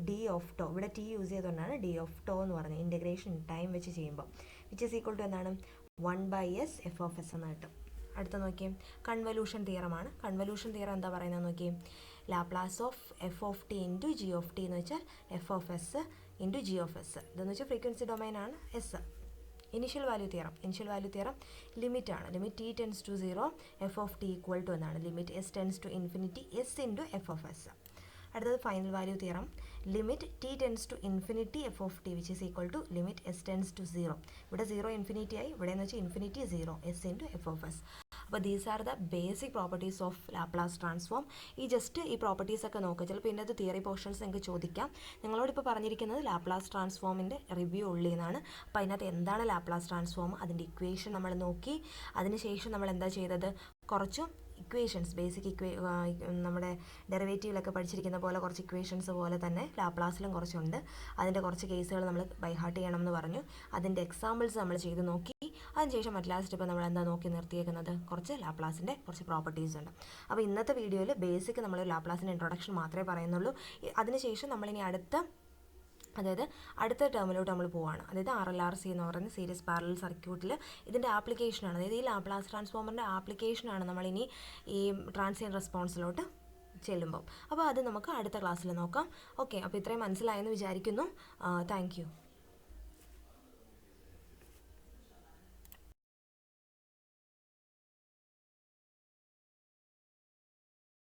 ഡി ഓഫ് ടോ, ഇവിടെ ടി യൂസ് ചെയ്തുകൊണ്ടാണ് ഡി ഓഫ് ടോ എന്ന് പറഞ്ഞത്. ഇൻറ്റഗ്രേഷൻ ടൈം വെച്ച് ചെയ്യുമ്പോൾ വിച്ച് ഈസ് ഈക്വൽ ടു എന്താണ്? 1/s എഫ് ഓഫ് എസ് എന്ന് കിട്ടും. അടുത്ത നോക്കിയേ കൺവല്യൂഷൻ തിയറമാണ്. കൺവല്യൂഷൻ തിയറം എന്താ പറയുന്നത് നോക്കിയേ? Laplace of F of T into G of T എന്ന് വെച്ചാൽ F of S into G of S. ഇതെന്ന് വെച്ചാൽ ഫ്രീക്വൻസി ഡൊമൈനാണ് S. Initial value theorem limit ആണ്. Limit T tends to 0 F of T equal to എന്നാണ്. Limit S tends to infinity S into F of S. അടുത്തത് final value theorem. Limit T tends to infinity F of T which is equal to limit S tends to 0. ഇവിടെ 0 infinity ആയി, ഇവിടെ എന്ന് വെച്ചാൽ infinity 0 S into F of S. അപ്പോൾ these are the basic properties of Laplace transform. ഈ properties ഒക്കെ നോക്കുക. ചിലപ്പോൾ ഇതിൻ്റെ അത് തിയറി പോർഷൻസ് നിങ്ങൾക്ക് ചോദിക്കാം. നിങ്ങളോടിപ്പോൾ പറഞ്ഞിരിക്കുന്നത് ലാപ്ലാസ് ട്രാൻസ്ഫോമിൻ്റെ റിവ്യൂ ഉള്ളി എന്നാണ്. അപ്പോൾ അതിനകത്ത് എന്താണ് ലാപ്ലാസ് ട്രാൻസ്ഫോം, അതിൻ്റെ ഇക്വേഷൻ നമ്മൾ നോക്കി. അതിനുശേഷം നമ്മൾ എന്താ ചെയ്തത്? കുറച്ച് ഇക്വേഷൻസ്, ബേസിക് നമ്മുടെ ഡെറിവേറ്റീവിലൊക്കെ പഠിച്ചിരിക്കുന്ന പോലെ കുറച്ച് ഇക്വേഷൻസ് പോലെ തന്നെ ലാപ്ലാസിലും കുറച്ചുണ്ട്. അതിൻ്റെ കുറച്ച് കേസുകൾ നമ്മൾ ബൈ ഹാർട്ട് ചെയ്യണം എന്ന് പറഞ്ഞു. അതിൻ്റെ എക്സാമ്പിൾസ് നമ്മൾ ചെയ്ത് നോക്കി. അതിനുശേഷം മറ്റ് ലാസ്റ്റ് ഇപ്പോൾ നമ്മൾ എന്താ നോക്കി നിർത്തിയേക്കുന്നത്? കുറച്ച് ലാപ്ലാസിൻ്റെ കുറച്ച് പ്രോപ്പർട്ടീസ് ഉണ്ട്. അപ്പോൾ ഇന്നത്തെ വീഡിയോയിൽ ബേസിക് നമ്മൾ ലാപ്ലാസിൻ്റെ ഇൻട്രൊഡക്ഷൻ മാത്രമേ പറയുന്നുള്ളൂ. അതിനുശേഷം നമ്മളിനി അടുത്ത ടേമിലോട്ട് നമ്മൾ പോവുകയാണ്. അതായത് RLRC എന്ന് പറയുന്ന സീരീസ് പാരലൽ സർക്യൂട്ടിൽ ഇതിൻ്റെ ആപ്ലിക്കേഷനാണ്. അതായത് ഈ ലാപ്ലാസ് ട്രാൻസ്ഫോമറിൻ്റെ ആപ്ലിക്കേഷനാണ് നമ്മളിനി ഈ ട്രാൻസിയൻറ്റ് റെസ്പോൺസിലോട്ട് ചെല്ലുമ്പോൾ. അപ്പോൾ അത് നമുക്ക് അടുത്ത ക്ലാസ്സിൽ നോക്കാം. ഓക്കെ, അപ്പോൾ ഇത്രയും മനസ്സിലായെന്ന് വിചാരിക്കുന്നു. Thank you.